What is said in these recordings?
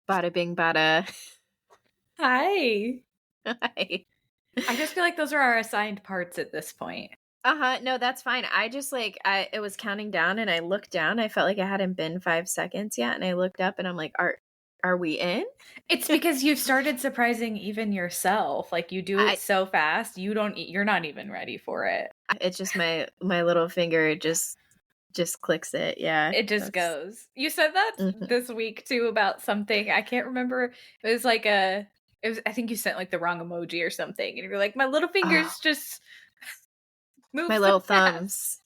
Bada bing bada. Hi. Hi. I just feel like those are our assigned parts at this point. No, that's fine. I just it was counting down and I looked down. I felt like it hadn't been 5 seconds yet. And I looked up and I'm like, are we in? It's because you've started surprising even yourself. Like you do it so fast, you're not even ready for it. It's just my little finger just clicks it. Yeah. It just goes. You said that this week too about something. I can't remember. It was like I think you sent like the wrong emoji or something. And you're like, my little fingers just move. My so little fast. thumbs.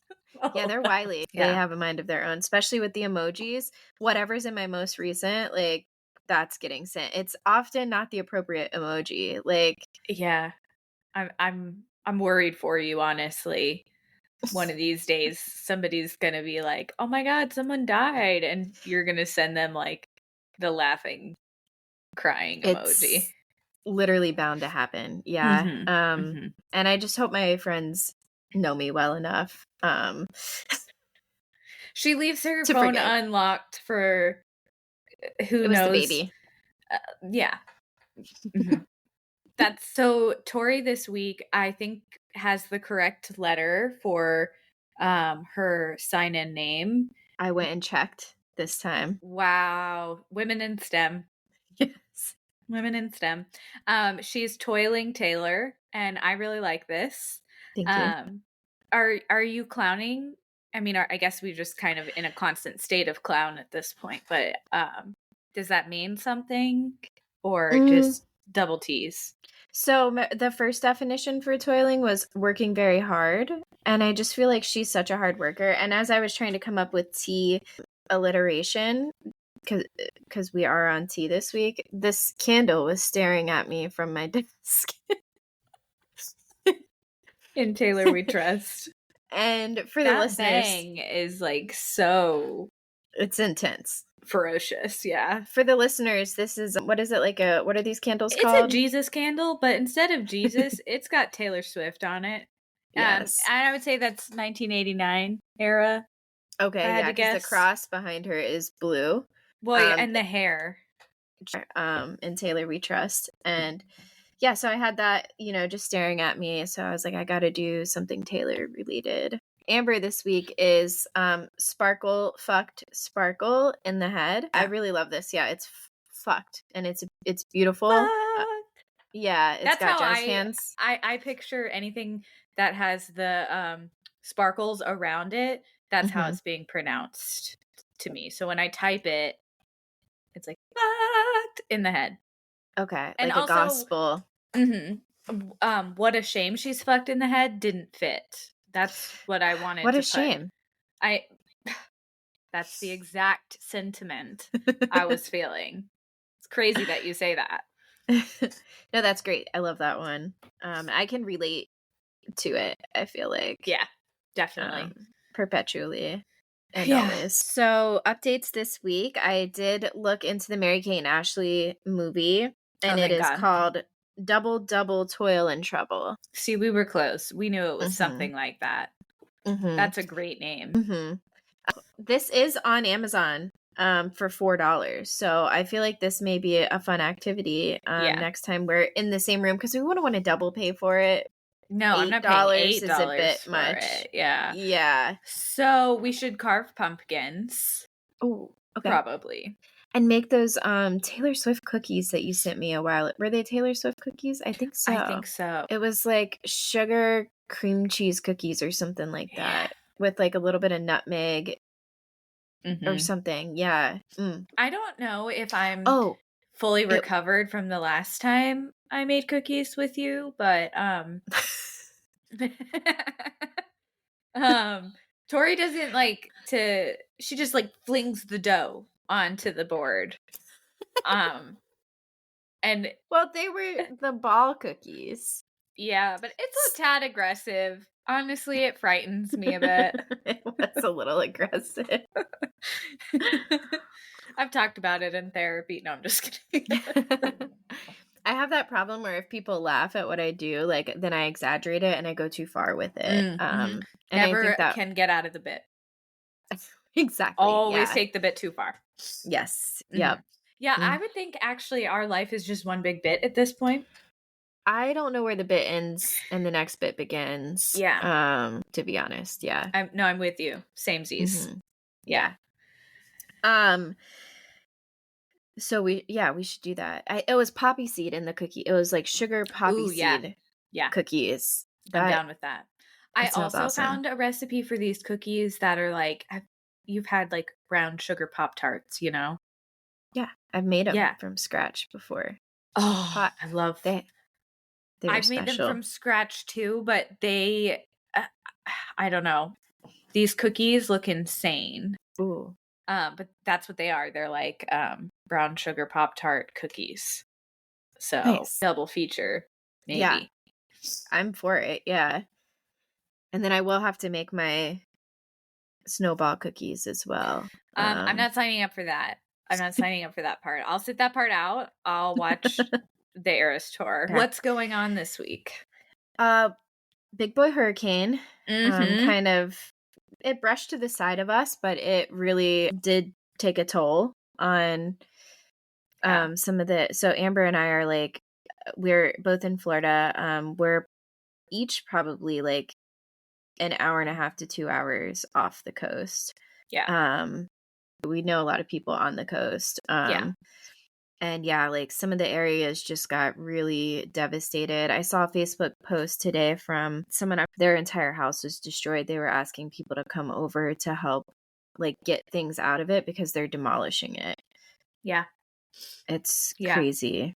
Yeah, they're wily. Yeah. They have a mind of their own, especially with the emojis. Whatever's in my most recent, like that's getting sent. It's often not the appropriate emoji. Like, yeah. I'm worried for you, honestly. One of these days somebody's gonna be like, oh my god, someone died, and you're gonna send them like the laughing crying emoji. It's literally bound to happen. Yeah. And I just hope my friends know me well enough. She leaves her phone unlocked for who knows. The baby. Yeah. That's so Tori this week I think has the correct letter for her sign-in name. I went and checked this time. Wow. Women in STEM. Yes. Women in STEM. She's Toiling Taylor, and I really like this. Thank you. Are you clowning? I mean, I guess we're just kind of in a constant state of clown at this point, but does that mean something or just double T's? So the first definition for toiling was working very hard. And I just feel like she's such a hard worker. And as I was trying to come up with T alliteration, because we are on T this week, this candle was staring at me from my desk. In Taylor We Trust. And for the listeners, bang is like so... It's intense. Ferocious, yeah. For the listeners, this is, what is it, what are these candles called? It's a Jesus candle, but instead of Jesus, it's got Taylor Swift on it. Yes. And I would say that's 1989 era. Okay, yeah, because the cross behind her is blue. Well, and the hair. In Taylor We Trust. And yeah, so I had that, just staring at me. So I was like, I got to do something Taylor related. Amber this week is Sparkle Fucked Sparkle in the head. I really love this. Yeah, it's fucked and it's beautiful. Yeah, it's got jazz hands. I picture anything that has the sparkles around it. That's how it's being pronounced to me. So when I type it, it's like fucked in the head. Okay, and like also, a gospel. What a shame she's fucked in the head didn't fit. That's what I wanted. What a shame. That's the exact sentiment I was feeling. It's crazy that you say that. No, that's great. I love that one. I can relate to it, I feel like. Yeah, definitely. Perpetually. And always. So, updates this week. I did look into the Mary-Kate and Ashley movie, and it is called Double Double Toil and Trouble. See, we were close. We knew it was something like that. That's a great name. This is on Amazon for $4. So I feel like this may be a fun activity next time we're in the same room, because we wouldn't want to double pay for it. No, I'm not paying $8 is a bit much. It. Yeah. Yeah. So we should carve pumpkins. Oh, okay. Probably. And make those Taylor Swift cookies that you sent me a while. Were they Taylor Swift cookies? I think so. I think so. It was like sugar cream cheese cookies or something like that, with like a little bit of nutmeg or something. Yeah. I don't know if I'm fully recovered from the last time I made cookies with you, but Tori doesn't like to. She just like flings the dough onto the board. And well, they were the ball cookies. Yeah, but it's a tad aggressive. Honestly, it frightens me a bit. It was a little aggressive. I've talked about it in therapy. No, I'm just kidding. I have that problem where if people laugh at what I do, like, then I exaggerate it and I go too far with it. And never I think that can get out of the bit. Exactly. Always take the bit too far. Yes. Yep. Yeah, I would think actually our life is just one big bit at this point. I don't know where the bit ends and the next bit begins. Yeah. To be honest, yeah. I'm with you. Samesies. Mm-hmm. Yeah. So we should do that. It was poppy seed in the cookie. It was like sugar poppy Ooh, yeah. seed Yeah. cookies. I'm down with that. I sounds also awesome. found a recipe for these cookies that are like, you've had like brown sugar Pop Tarts, you know? Yeah, I've made them Yeah. from scratch before. Oh, I love they were I've made them special. from scratch too, but I don't know. These cookies look insane. Ooh. But that's what they are. They're like brown sugar Pop Tart cookies. So Nice. double feature, maybe. Yeah, I'm for it. Yeah, and then I will have to make my snowball cookies as well. I'm not signing up for that. I'm not signing up for that part. I'll sit that part out. I'll watch the Eras tour. Okay. What's going on this week? Big boy hurricane. Mm-hmm. Kind of, it brushed to the side of us, but it really did take a toll on some of the. So Amber and I are like, we're both in Florida. We're each probably like an hour and a half to 2 hours off the coast. Yeah. We know a lot of people on the coast. Yeah. And yeah, like some of the areas just got really devastated. I saw a Facebook post today from someone, their entire house was destroyed. They were asking people to come over to help like get things out of it because they're demolishing it. Yeah. It's crazy.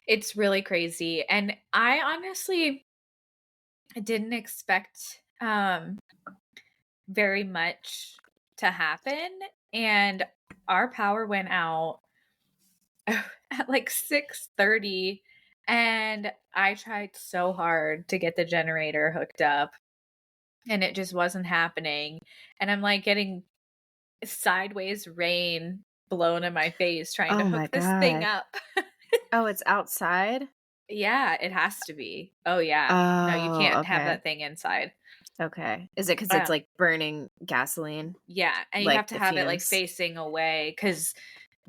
It's really crazy. And I honestly didn't expect very much to happen. And our power went out at like 6:30, and I tried so hard to get the generator hooked up, and it just wasn't happening. And I'm like getting sideways rain blown in my face trying to hook this thing up. Oh, it's outside? Yeah, it has to be. Oh yeah. No, you can't have that thing inside. Okay. Is it because it's like burning gasoline? Yeah, and you like have to have it like facing away because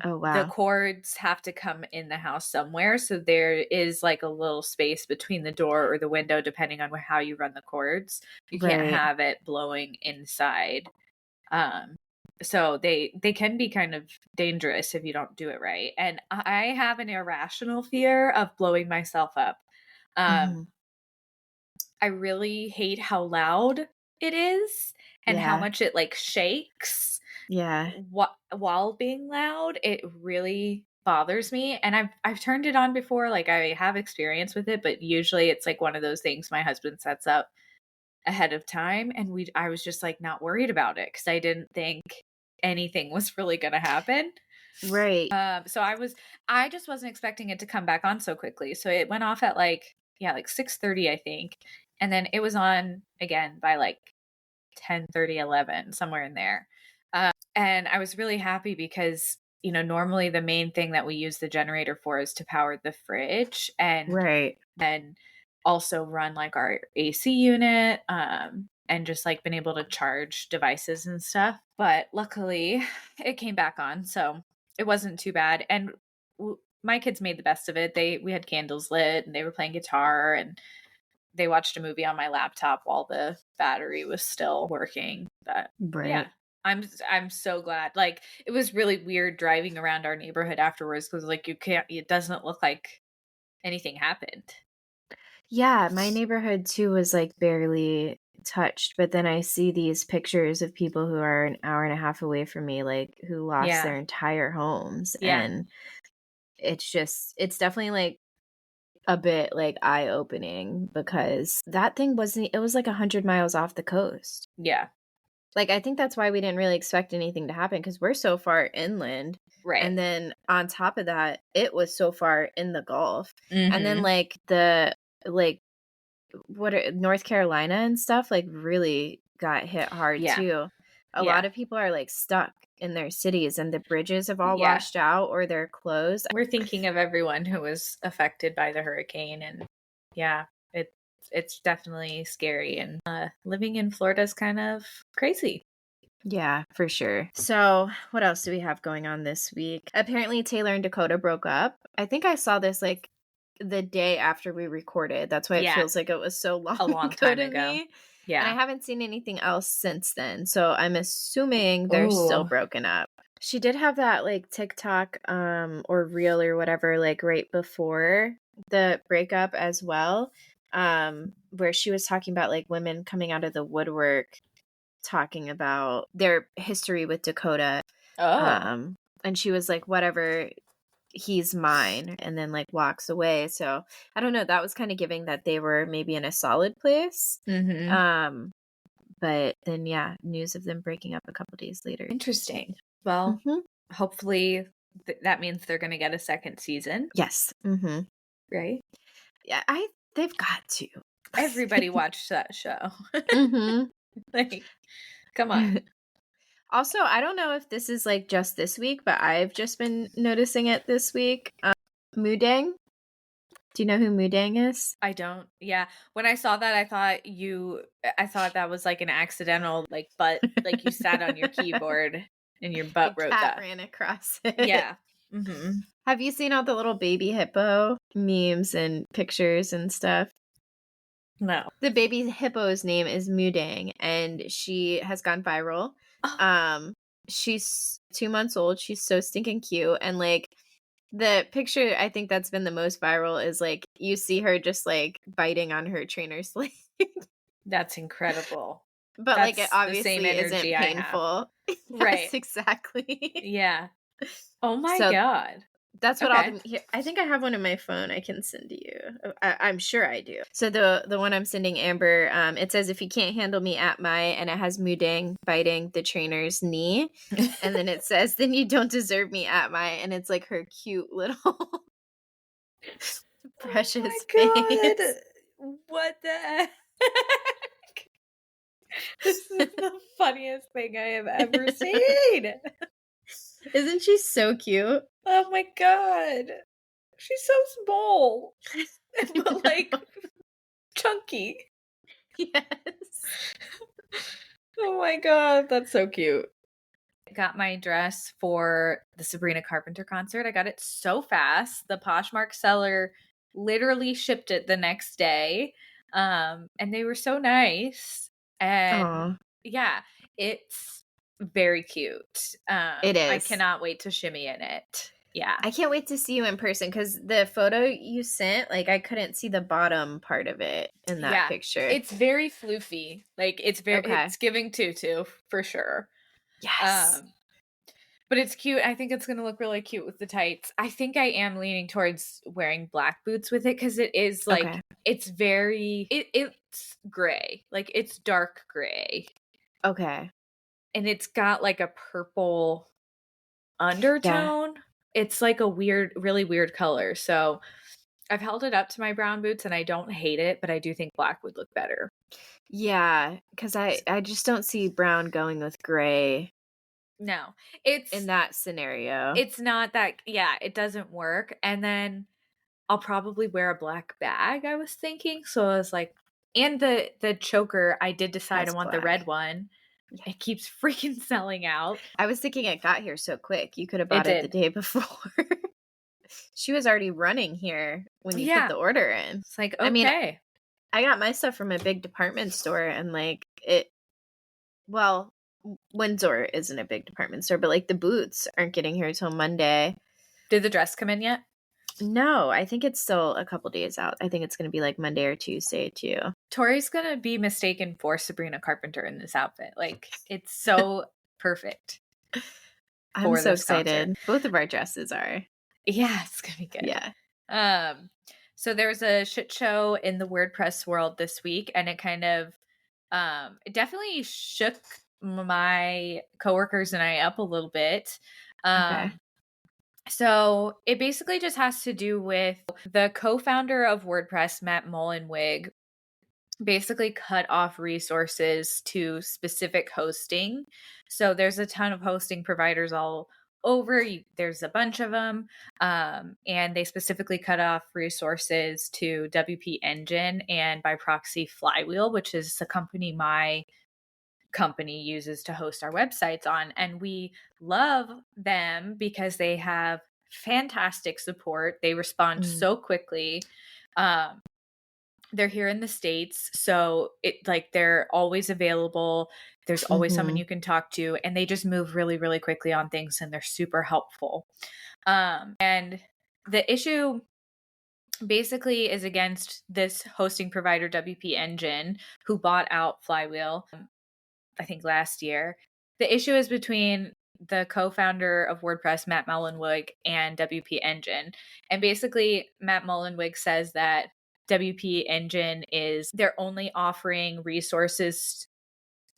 the cords have to come in the house somewhere. So there is like a little space between the door or the window, depending on how you run the cords. You can't have it blowing inside. So they can be kind of dangerous if you don't do it right. And I have an irrational fear of blowing myself up. I really hate how loud it is and how much it like shakes. Yeah. While being loud, it really bothers me. And I've turned it on before, like I have experience with it, but usually it's like one of those things my husband sets up ahead of time, and I was just like not worried about it because I didn't think anything was really going to happen. Right. So I just wasn't expecting it to come back on so quickly. So it went off at like 6:30, I think. And then it was on again by like 10:30, 11, somewhere in there. And I was really happy because, you know, normally the main thing that we use the generator for is to power the fridge and then also run like our AC unit, and just like been able to charge devices and stuff. But luckily it came back on, so it wasn't too bad. And my kids made the best of it. We had candles lit and they were playing guitar and they watched a movie on my laptop while the battery was still working. But yeah, I'm so glad. Like it was really weird driving around our neighborhood afterwards because like it doesn't look like anything happened. Yeah, my neighborhood too was like barely touched, but then I see these pictures of people who are an hour and a half away from me, like who lost their entire homes. And it's definitely like a bit like eye-opening because that thing it was like 100 miles off the coast. Yeah. Like I think that's why we didn't really expect anything to happen because we're so far inland. Right. And then on top of that, it was so far in the Gulf. And then like North Carolina and stuff like really got hit hard too. A lot of people are like stuck in their cities and the bridges have all washed out or they're closed. We're thinking of everyone who was affected by the hurricane, and it's definitely scary, and living in Florida is kind of crazy. Yeah, for sure. So, what else do we have going on this week? Apparently, Taylor and Dakota broke up. I think I saw this like the day after we recorded. That's why it Yeah, feels like it was so long a long ago time to ago. me. And I Yeah. haven't seen anything else since then. So, I'm assuming they're still Ooh. broken up. She did have that like TikTok or reel or whatever like right before the breakup as well, where she was talking about like women coming out of the woodwork talking about their history with Dakota. Oh. And she was like, whatever, he's mine, and then like walks away. So I don't know. That was kind of giving that they were maybe in a solid place. Mm-hmm. But then, yeah, news of them breaking up a couple days later. Interesting. Well, Mm-hmm. hopefully that means they're going to get a second season. Yes. Mm-hmm. Right? Yeah, they've got to. Everybody watched that show. Mm-hmm. Like, come on. Also, I don't know if this is like just this week, but I've just been noticing it this week. Moo Deng. Do you know who Moo Deng is? I don't. Yeah. When I saw that, I thought that was like an accidental, like, butt, like you sat on your keyboard and your butt A wrote cat that. ran across it. Yeah. Mm-hmm. Have you seen all the little baby hippo memes and pictures and stuff? No. The baby hippo's name is Moo Deng, and she has gone viral. Oh. She's 2 months old. She's so stinking cute, and like the picture I think that's been the most viral is like you see her just like biting on her trainer's leg. That's incredible. But like it That's the same obviously isn't energy I have. painful. Right. Yes, exactly. Yeah. Oh my So God. that's what all Okay. the I think I have one in my phone I can send to you. I'm sure I do. So the one I'm sending Amber, it says if you can't handle me at my, and it has Moo Deng biting the trainer's knee, and then it says then you don't deserve me at my, and it's like her cute little precious Oh my face. God. What the heck? This is the funniest thing I have ever seen. Isn't she so cute? Oh my God. She's so small, but like chunky. Yes. Oh my God. That's so cute. I got my dress for the Sabrina Carpenter concert. I got it so fast. The Poshmark seller literally shipped it the next day. And they were so nice. And Aw. yeah, it's very cute. It I is. cannot wait to shimmy in it. Yeah. I can't wait to see you in person because the photo you sent, like I couldn't see the bottom part of it in that picture. It's very floofy. Like it's very Okay. it's giving tutu for sure. Yes. But it's cute. I think it's going to look really cute with the tights. I think I am leaning towards wearing black boots with it because it is like Okay. it's very it's gray. Like it's dark gray. Okay. And it's got like a purple undertone. It's like a weird, really weird color. So I've held it up to my brown boots and I don't hate it, but I do think black would look better. Yeah, because I just don't see brown going with gray. No, it's in that scenario. It's not that. Yeah, it doesn't work. And then I'll probably wear a black bag. I was thinking, so I was like, and the choker. I did decide I want the red one. Yeah. It keeps freaking selling out. I was thinking it got here so quick. You could have bought it the day before. She was already running here when you put the order in. It's like, okay. I mean, I got my stuff from a big department store, and like well, Windsor isn't a big department store, but like the boots aren't getting here till Monday. Did the dress come in yet? No, I think it's still a couple days out. I think it's going to be like Monday or Tuesday too. Tori's going to be mistaken for Sabrina Carpenter in this outfit. Like, it's so perfect. I'm so excited. Concert. Both of our dresses are. Yeah, it's going to be good. Yeah. So there's a shit show in the WordPress world this week, and it kind of it definitely shook my coworkers and I up a little bit. Okay. So it basically just has to do with the co-founder of WordPress, Matt Mullenweg, basically cut off resources to specific hosting. So there's a ton of hosting providers all over. There's a bunch of them. And they specifically cut off resources to WP Engine and by proxy Flywheel, which is a company my company uses to host our websites on. And we love them because they have fantastic support. They respond so quickly. They're here in the States, so they're always available. There's always someone you can talk to, and they just move really, really quickly on things, and they're super helpful. And the issue basically is against this hosting provider, WP Engine, who bought out Flywheel, I think last year. The issue is between the co-founder of WordPress, Matt Mullenweg, and WP Engine. And basically, Matt Mullenweg says that WP Engine they're only offering resources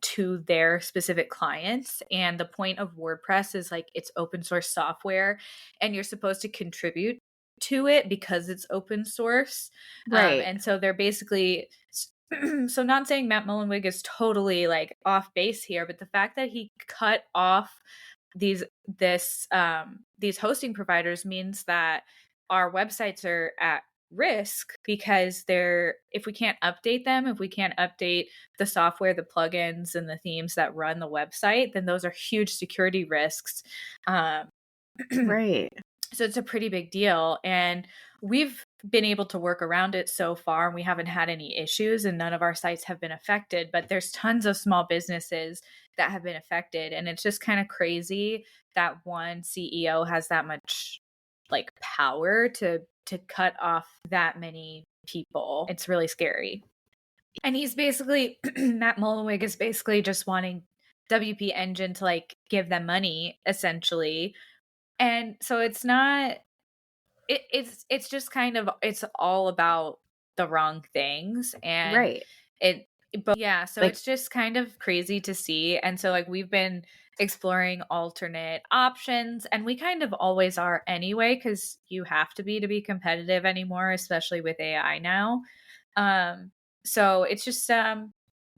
to their specific clients. And the point of WordPress is like it's open source software and you're supposed to contribute to it because it's open source. Right. And so they're basically, so not saying Matt Mullenweg is totally like off base here, but the fact that he cut off these hosting providers means that our websites are at risk because if we can't update them, if we can't update the software, the plugins, and the themes that run the website, then those are huge security risks. Right. So it's a pretty big deal. And we've been able to work around it so far, and we haven't had any issues, and none of our sites have been affected. But there's tons of small businesses that have been affected. And it's just kind of crazy that one CEO has that much like power to cut off that many people. It's really scary. And he's basically, Matt Mullenweg is basically just wanting WP Engine to like give them money, essentially. And so it's not, it's just kind of, it's all about the wrong things. And Right. But yeah, so Like, it's just kind of crazy to see. And so like we've been exploring alternate options, and we kind of always are anyway, because you have to be competitive anymore, especially with AI now. So it's just it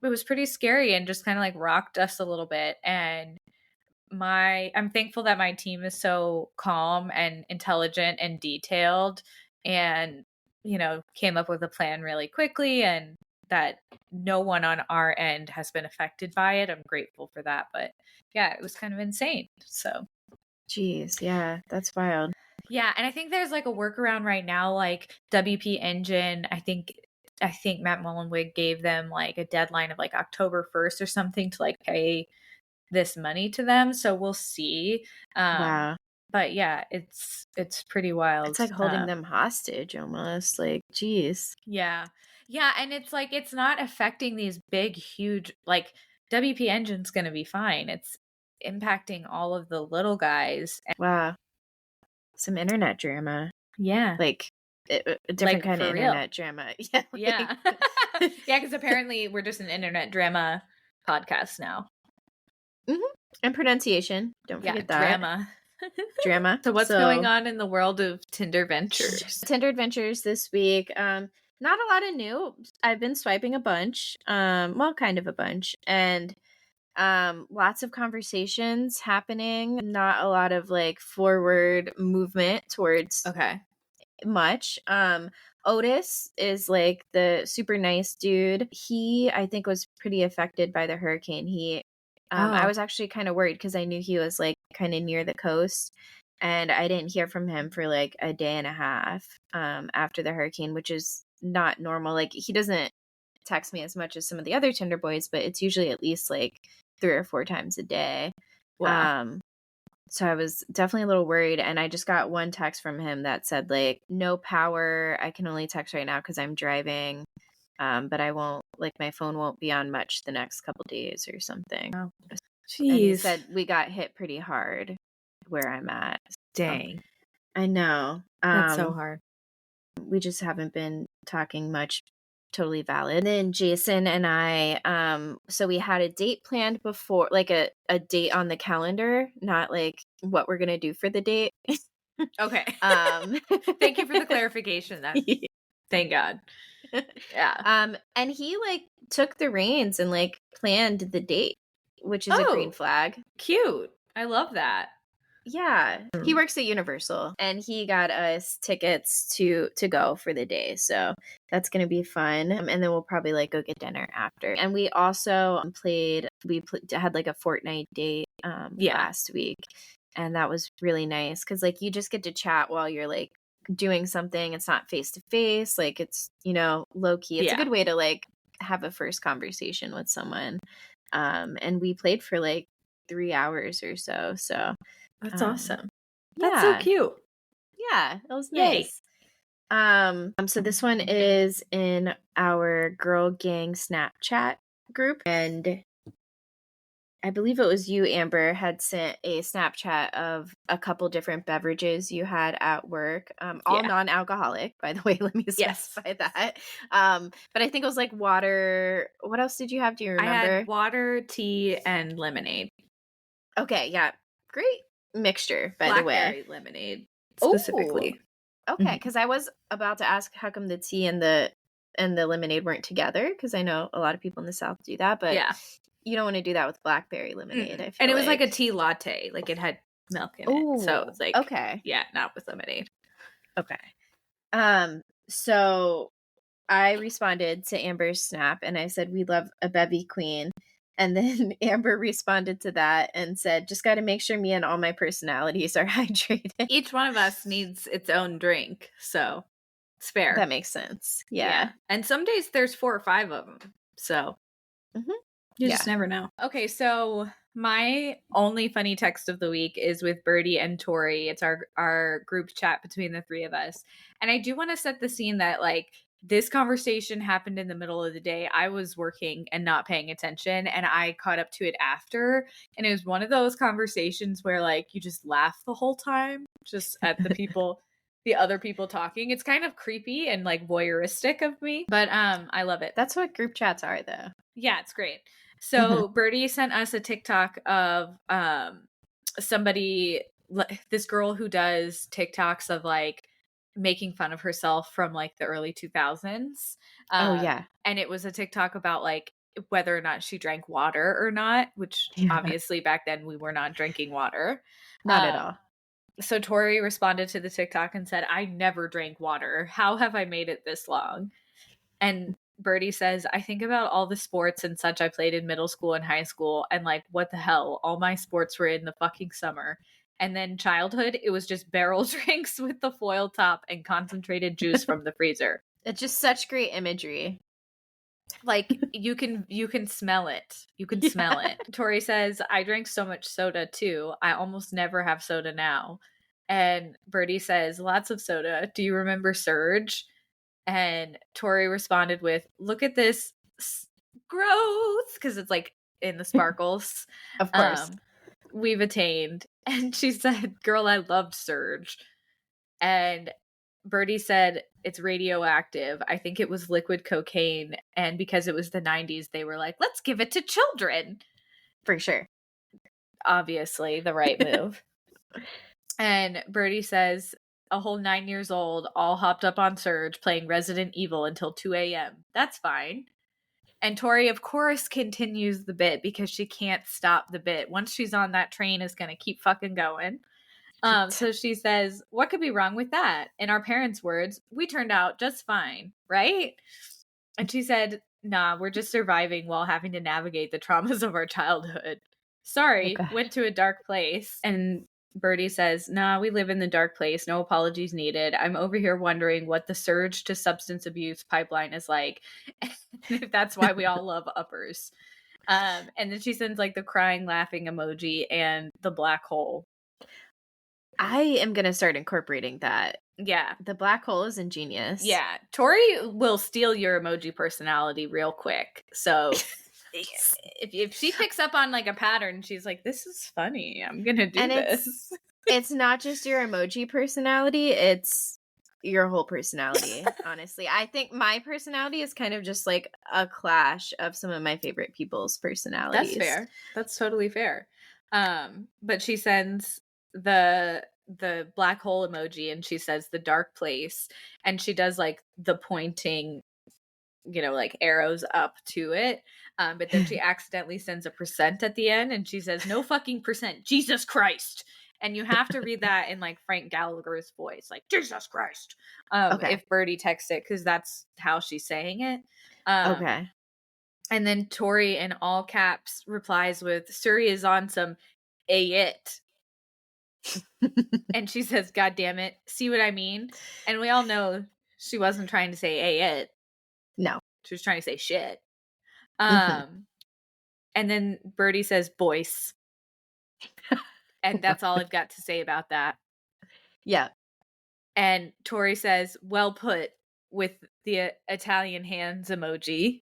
was pretty scary and just kind of like rocked us a little bit. And I'm thankful that my team is so calm and intelligent and detailed, and came up with a plan really quickly, and that no one on our end has been affected by it. I'm grateful for that. But yeah, it was kind of insane. So geez, yeah, that's wild. yeah, and I think there's like a workaround right now, like WP Engine. I think Matt Mullenweg gave them like a deadline of like October 1st or something to like pay this money to them. So we'll see. Wow. But yeah, it's pretty wild. It's like holding them hostage almost. Like, geez. Yeah. Yeah. And it's like, it's not affecting these big, huge, like WP Engine's going to be fine. It's impacting all of the little guys. Wow. Some internet drama. Yeah. Like a different kind of internet drama. Yeah. Yeah. Yeah. Because apparently we're just an internet drama podcast now. And pronunciation. Don't forget that. Drama. So what's going on in the world of Tinder Ventures? Tinder Adventures this week. Not a lot of new. I've been swiping a bunch. Well, kind of a bunch. And lots of conversations happening. Not a lot of like forward movement towards much. Otis is like the super nice dude. He, I think, was pretty affected by the hurricane. I was actually kind of worried because I knew he was like kind of near the coast, and I didn't hear from him for like a day and a half after the hurricane, which is not normal. Like, he doesn't text me as much as some of the other Tinder boys, but it's usually at least like 3 or 4 times a day. Wow. So I was definitely a little worried, and I just got one text from him that said like, no power, I can only text right now because I'm driving. But I won't, like, my phone won't be on much the next couple days or something. Oh, jeez. And he said we got hit pretty hard where I'm at. Dang. I know. That's so hard. We just haven't been talking much. Totally valid. And then Jason and I, so we had a date planned before, like a date on the calendar, not like what we're going to do for the date. Okay. Thank you for the clarification then. Thank God. Yeah. And he like took the reins and like planned the date, which is a green flag. Cute. I love that. Yeah, he works at Universal, and he got us tickets to go for the day, so that's gonna be fun. And then we'll probably like go get dinner after. And we also had like a Fortnite date last week, and that was really nice because like you just get to chat while you're like doing something. It's not face to face, like it's low key. It's a good way to like have a first conversation with someone. And we played for like 3 hours or so. So that's awesome. Yeah. That's so cute. Yeah, it was nice. So this one is in our girl gang Snapchat group, and I believe it was you, Amber, had sent a Snapchat of a couple different beverages you had at work, all non-alcoholic, by the way. Let me specify that. But I think it was like water. What else did you have? Do you remember? I had water, tea, and lemonade. Okay, yeah, great mixture, by the way. Blackberry lemonade specifically. Ooh. Okay, because I was about to ask how come the tea and the lemonade weren't together, because I know a lot of people in the South do that, but you don't want to do that with blackberry lemonade. I feel and it was like a tea latte, like it had milk in it, so it's like not with lemonade. Okay. So I responded to Amber's snap and I said we love a bevy queen, and then Amber responded to that and said just got to make sure me and all my personalities are hydrated. Each one of us needs its own drink, so it's fair. That makes sense. Yeah. And some days there's 4 or 5 of them, so you just never know. Okay, so my only funny text of the week is with Birdie and Tori. It's our group chat between the 3 of us. And I do want to set the scene that like this conversation happened in the middle of the day. I was working and not paying attention, and I caught up to it after. And it was one of those conversations where like you just laugh the whole time just at the people the other people talking. It's kind of creepy and like voyeuristic of me, but I love it. That's what group chats are, though. Yeah, it's great. So Birdie sent us a TikTok of this girl who does TikToks of like making fun of herself from like the early 2000s. And it was a TikTok about like whether or not she drank water or not, which obviously back then we were not drinking water. Not at all. So Tori responded to the TikTok and said, I never drank water. How have I made it this long? And Birdie says, I think about all the sports and such I played in middle school and high school, and like, what the hell? All my sports were in the fucking summer. And then childhood, it was just barrel drinks with the foil top and concentrated juice from the freezer. It's just such great imagery. Like you can smell it. You can smell it. Tori says, I drank so much soda too. I almost never have soda now. And Birdie says, lots of soda. Do you remember Surge? And Tori responded with, look at this growth, because it's like in the sparkles. Of course. We've attained. And she said, girl, I loved Surge. And Birdie said, it's radioactive. I think it was liquid cocaine. And because it was the 90s, they were like, let's give it to children. For sure. Obviously, the right move. And Birdie says, a whole 9 years old, all hopped up on Surge, playing Resident Evil until 2 a.m. That's fine. And Tori, of course, continues the bit because she can't stop the bit. Once she's on that train, is going to keep fucking going. So she says, what could be wrong with that? In our parents' words, we turned out just fine, right? And she said, nah, we're just surviving while having to navigate the traumas of our childhood. Sorry, went to a dark place. And Birdie says, nah, we live in the dark place. No apologies needed. I'm over here wondering what the surge to substance abuse pipeline is like. If that's why we all love uppers. And then she sends like the crying, laughing emoji and the black hole. I am going to start incorporating that. Yeah. The black hole is ingenious. Yeah. Tori will steal your emoji personality real quick. So if she picks up on like a pattern, she's like, this is funny. I'm going to do this. It's not just your emoji personality. It's your whole personality, honestly. I think my personality is kind of just like a clash of some of my favorite people's personalities. That's fair. That's totally fair. But she sends the black hole emoji and she says the dark place, and she does like the pointing, like arrows up to it, but then she accidentally sends a % at the end and she says no fucking %, Jesus Christ. And you have to read that in like Frank Gallagher's voice, like Jesus Christ. Okay. If Birdie texts it, because that's how she's saying it. Okay. And then Tori in all caps replies with, Suri is on some AIT. And she says, God damn it. See what I mean? And we all know she wasn't trying to say AIT. No. She was trying to say shit. Mhm. And then Birdie says boys. And that's all I've got to say about that. Yeah. And Tori says, well put, with the Italian hands emoji.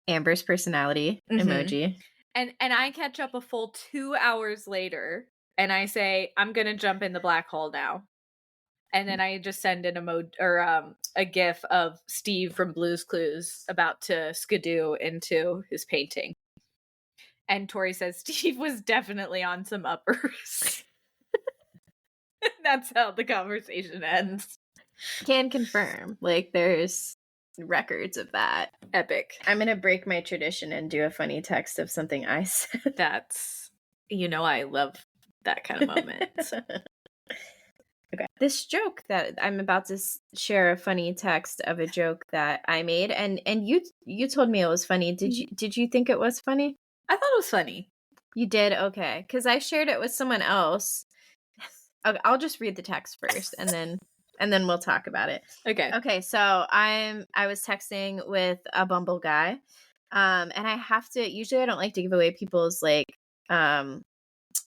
Amber's personality emoji. And I catch up a full 2 hours later and I say, I'm going to jump in the black hole now. And then I just send an a gif of Steve from Blue's Clues about to skidoo into his painting. And Tori says Steve was definitely on some uppers. That's how the conversation ends. Can confirm. Like, there's records of that. Epic. I'm going to break my tradition and do a funny text of something I said. That's, I love that kind of moment. Okay. This joke that I'm about to share a funny text of a joke that I made, and you told me it was funny. Did you think it was funny? I thought it was funny. You did? Okay. Because I shared it with someone else. Okay, I'll just read the text first, and then we'll talk about it. Okay. Okay. So I was texting with a Bumble guy, and I have to. Usually, I don't like to give away people's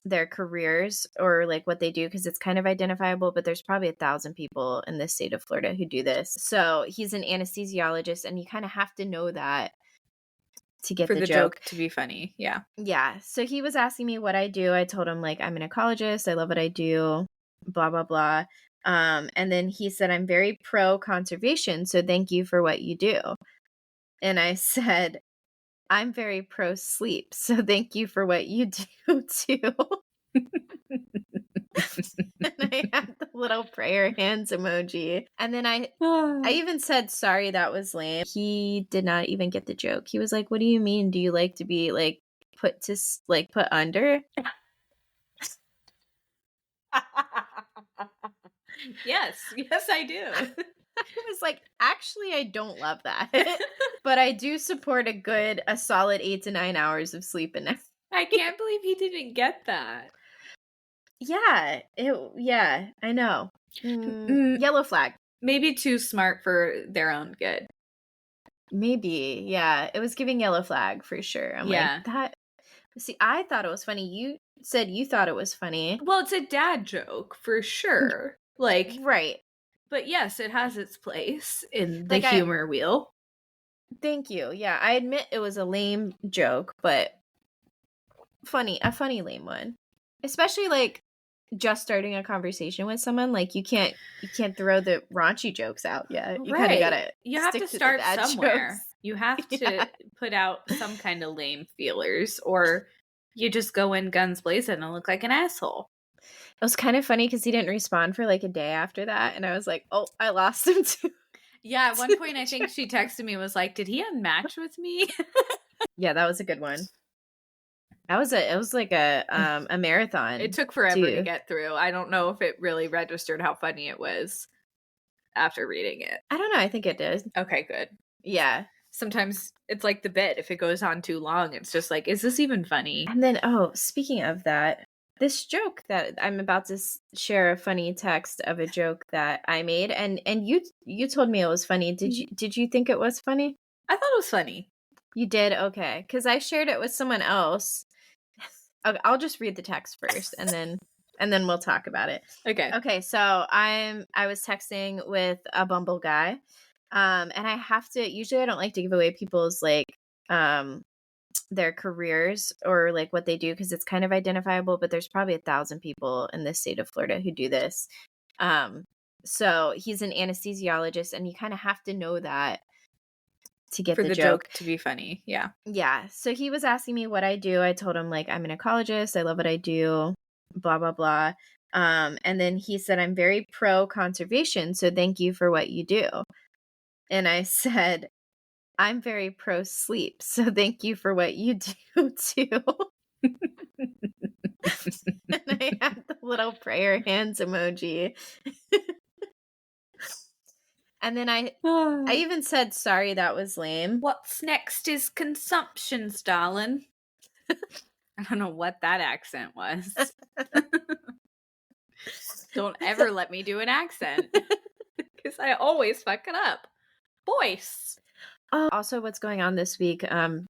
their careers or like what they do because it's kind of identifiable, but there's probably 1,000 people in this state of Florida who do this. So he's an anesthesiologist, and you kind of have to know that to get for the joke to be funny. Yeah. Yeah. So he was asking me what I do. I told him, like, I'm an ecologist. I love what I do, blah, blah, blah. And then he said, I'm very pro conservation. So thank you for what you do. And I said, I'm very pro sleep. So thank you for what you do too. And I had the little prayer hands emoji. And then I even said, sorry, that was lame. He did not even get the joke. He was like, what do you mean? Do you like to be like put under? Yes, I do. I was like, actually, I don't love that. But I do support a solid 8 to 9 hours of sleep a night. I can't believe he didn't get that. Yeah, I know. Yellow flag. Maybe too smart for their own good. Maybe, yeah. It was giving yellow flag for sure. I'm like, that. See, I thought it was funny. You said you thought it was funny. Well, it's a dad joke for sure. Like, right. But yes, it has its place in the humor wheel. Thank you. Yeah, I admit it was a lame joke, but a funny lame one. Especially like just starting a conversation with someone, like you can't throw the raunchy jokes out yet. You kind of gotta. You have to start somewhere. Jokes. You have to put out some kind of lame feelers, or you just go in guns blazing and look like an asshole. It was kind of funny because he didn't respond for like a day after that, and I was like, "Oh, I lost him too." Yeah, at one point I think she texted me and was like, "Did he unmatch with me?" Yeah, that was a good one. It was like a marathon. It took forever to get through. I don't know if it really registered how funny it was after reading it. I don't know. I think it did. Okay, good. Yeah. Sometimes it's like the bit. If it goes on too long, it's just like, is this even funny? And then, speaking of that, this joke that I'm about to share a funny text of a joke that I made, and you told me it was funny. Did you think it was funny? I thought it was funny. You did? Okay. Because I shared it with someone else. Okay, I'll just read the text first, and then we'll talk about it. Okay. Okay. So I was texting with a Bumble guy, and I have to. Usually, I don't like to give away people's their careers or like what they do because it's kind of identifiable, but there's probably 1,000 people in this state of Florida who do this. So he's an anesthesiologist, and you kind of have to know that to get the joke to be funny. Yeah. Yeah. So he was asking me what I do. I told him, like, I'm an ecologist. I love what I do, blah, blah, blah. And then he said, I'm very pro conservation. So thank you for what you do. And I said, I'm very pro sleep. So thank you for what you do too. And I had the little prayer hands emoji. And then I even said, sorry, that was lame. What's next is consumptions, darling. I don't know what that accent was. Don't ever let me do an accent. Because I always fuck it up. Voice. Also, what's going on this week, kind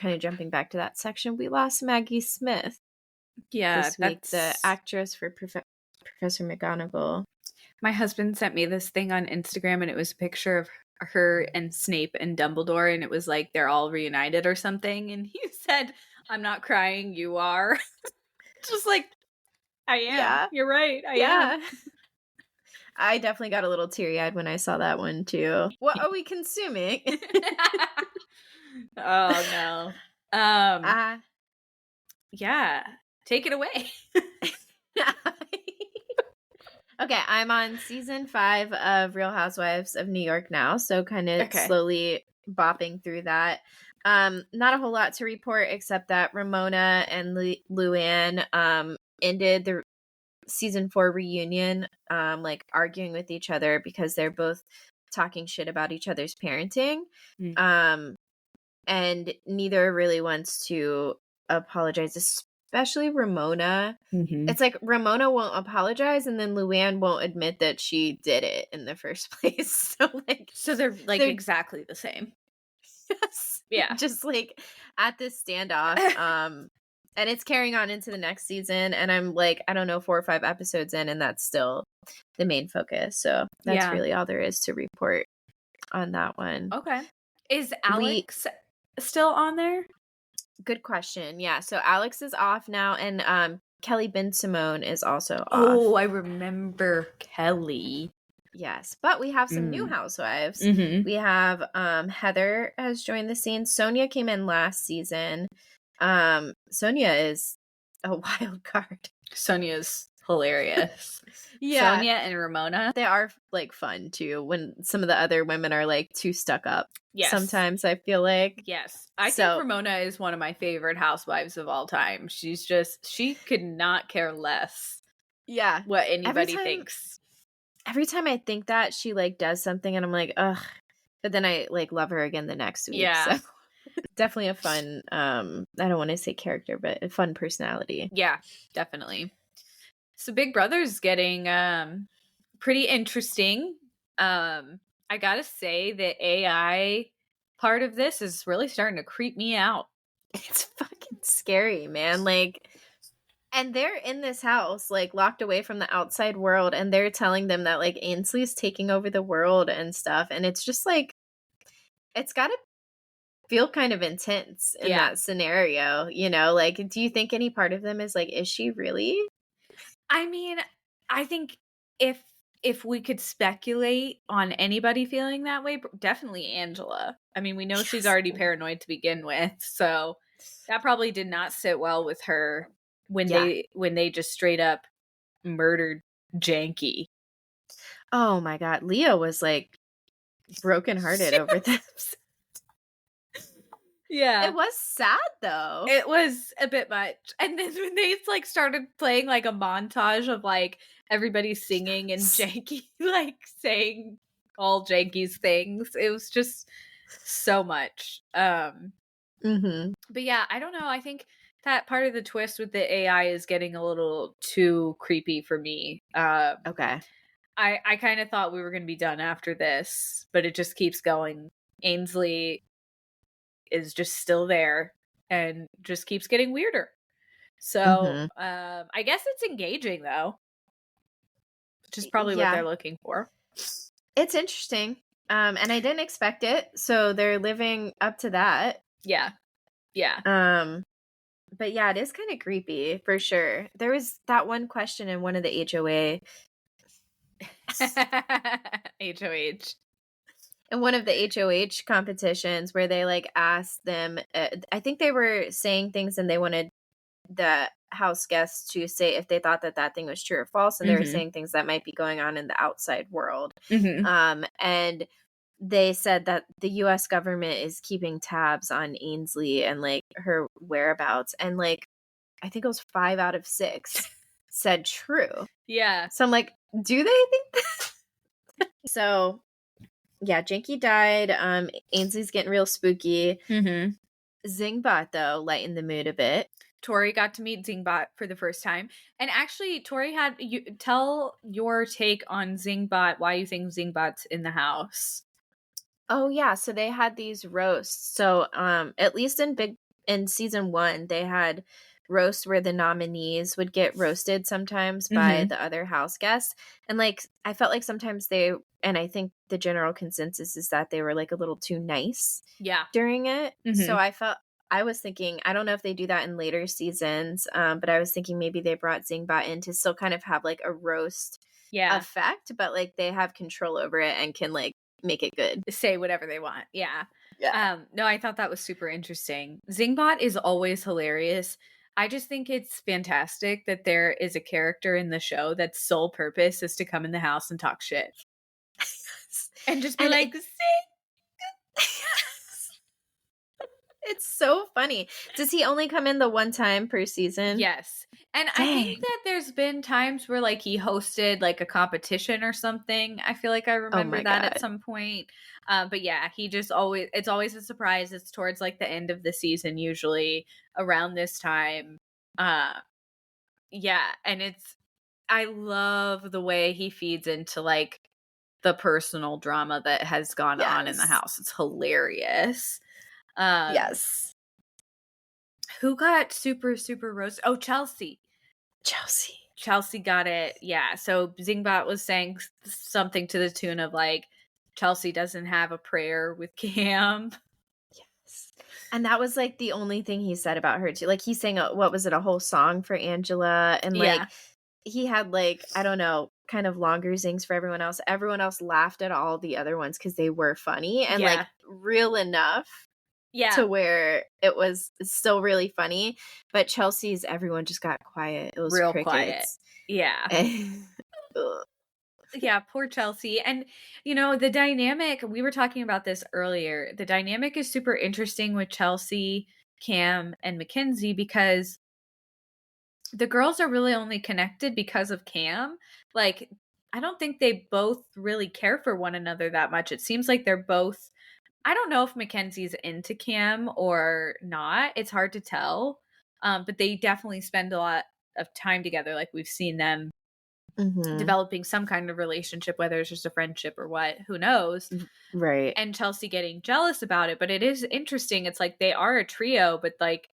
of jumping back to that section, we lost Maggie Smith. Yeah, this week, the actress for Professor McGonagall. My husband sent me this thing on Instagram, and it was a picture of her and Snape and Dumbledore, and it was like they're all reunited or something, and he said, "I'm not crying, you are." Just like, I am. Yeah. You're right, I am. I definitely got a little teary-eyed when I saw that one, too. What are we consuming? Oh, no. Yeah. Take it away. Okay, I'm on season 5 of Real Housewives of New York now, so kind of slowly bopping through that. Not a whole lot to report except that Ramona and Luann ended the season 4 reunion like arguing with each other because they're both talking shit about each other's parenting. And neither really wants to apologize, especially Ramona. It's like Ramona won't apologize, and then Luann won't admit that she did it in the first place. So they're exactly the same. Yes. Yeah. Just like at this standoff. And it's carrying on into the next season, and I'm like, I don't know, 4 or 5 episodes in, and that's still the main focus. So that's really all there is to report on that one. Okay. Is Alex still on there? Good question. Yeah. So Alex is off now, and Kelly Ben Simone is also off. Oh, I remember Kelly. Yes, but we have some new housewives. We have Heather has joined the scene. Sonia came in last season. Sonia is a wild card. Sonia's hilarious. Yeah. Sonia and Ramona. They are like fun too when some of the other women are like too stuck up. Yes. Sometimes I feel like. Yes. I think Ramona is one of my favorite housewives of all time. She could not care less. Yeah. What anybody thinks. Every time I think that, she like does something and I'm like, ugh. But then I like love her again the next week. Yeah. So. Definitely a fun, I don't want to say character, but a fun personality. Yeah, definitely. So Big Brother's getting pretty interesting. I gotta say the AI part of this is really starting to creep me out. It's fucking scary, man. Like, and they're in this house, like locked away from the outside world, and they're telling them that like Ainsley's taking over the world and stuff. And it's just like, it's gotta feel kind of intense in that scenario, you know? Like, do you think any part of them is like, is she really? I mean, I think if we could speculate on anybody feeling that way, definitely Angela. I mean, we know she's already paranoid to begin with, so that probably did not sit well with her when they just straight up murdered Jankie. Oh my god, Leah was like brokenhearted over this. Yeah. It was sad though. It was a bit much. And then when they like started playing like a montage of like everybody singing and Jankie like saying all Jankie's things, it was just so much. But yeah, I don't know. I think that part of the twist with the AI is getting a little too creepy for me. Okay. I kind of thought we were going to be done after this, but it just keeps going. Ainsley is just still there and just keeps getting weirder. So I guess it's engaging though, which is probably what they're looking for. It's interesting. And I didn't expect it, so they're living up to that. Yeah. But yeah, it is kind of creepy for sure. There was that one question in one of the HOH. In one of the HOH competitions where they like asked them, I think they were saying things and they wanted the house guests to say if they thought that thing was true or false, and they were saying things that might be going on in the outside world. And they said that the US government is keeping tabs on Ainsley and like her whereabouts, and like I think it was 5 out of 6 said true. Yeah. So I'm like, do they think that? So yeah, Jankie died. Ainsley's getting real spooky. Zingbot, though, lightened the mood a bit. Tori got to meet Zingbot for the first time. And actually, Tori had you tell your take on Zingbot, why you think Zingbot's in the house. Oh yeah, so they had these roasts. So at least in season 1, they had roasts where the nominees would get roasted sometimes by the other house guests. And like I felt like sometimes and I think the general consensus is that they were like a little too nice during it. So I was thinking, I don't know if they do that in later seasons, but I was thinking maybe they brought Zingbot in to still kind of have like a roast effect, but like they have control over it and can like make it good. Say whatever they want. Yeah. No, I thought that was super interesting. Zingbot is always hilarious. I just think it's fantastic that there is a character in the show that's sole purpose is to come in the house and talk shit. And just be like, It's so funny. Does he only come in the one time per season? Yes. And I think that there's been times where like he hosted like a competition or something. I feel like I remember that at some point. But yeah, he just it's always a surprise. It's towards like the end of the season, usually around this time. Yeah. And I love the way he feeds into like the personal drama that has gone on in the house. It's hilarious. Yes. Who got super, super roasted? Oh, Chelsea got it. Yeah. So Zingbot was saying something to the tune of like, Chelsea doesn't have a prayer with Cam. Yes. And that was like the only thing he said about her too. Like he sang what was it, a whole song for Angela, and like he had like, I don't know, kind of longer zings for everyone else. Everyone else laughed at all the other ones because they were funny and like real enough to where it was still really funny. But Chelsea's, everyone just got quiet. It was real quiet. Yeah. Yeah, poor Chelsea. And, you know, the dynamic, we were talking about this earlier. The dynamic is super interesting with Chelsea, Cam, and Mackenzie because the girls are really only connected because of Cam. Like, I don't think they both really care for one another that much. It seems like they're both, I don't know if Mackenzie's into Cam or not. It's hard to tell. But they definitely spend a lot of time together. Like we've seen them developing some kind of relationship, whether it's just a friendship or what, who knows. Right. And Chelsea getting jealous about it. But it is interesting. It's like they are a trio, but like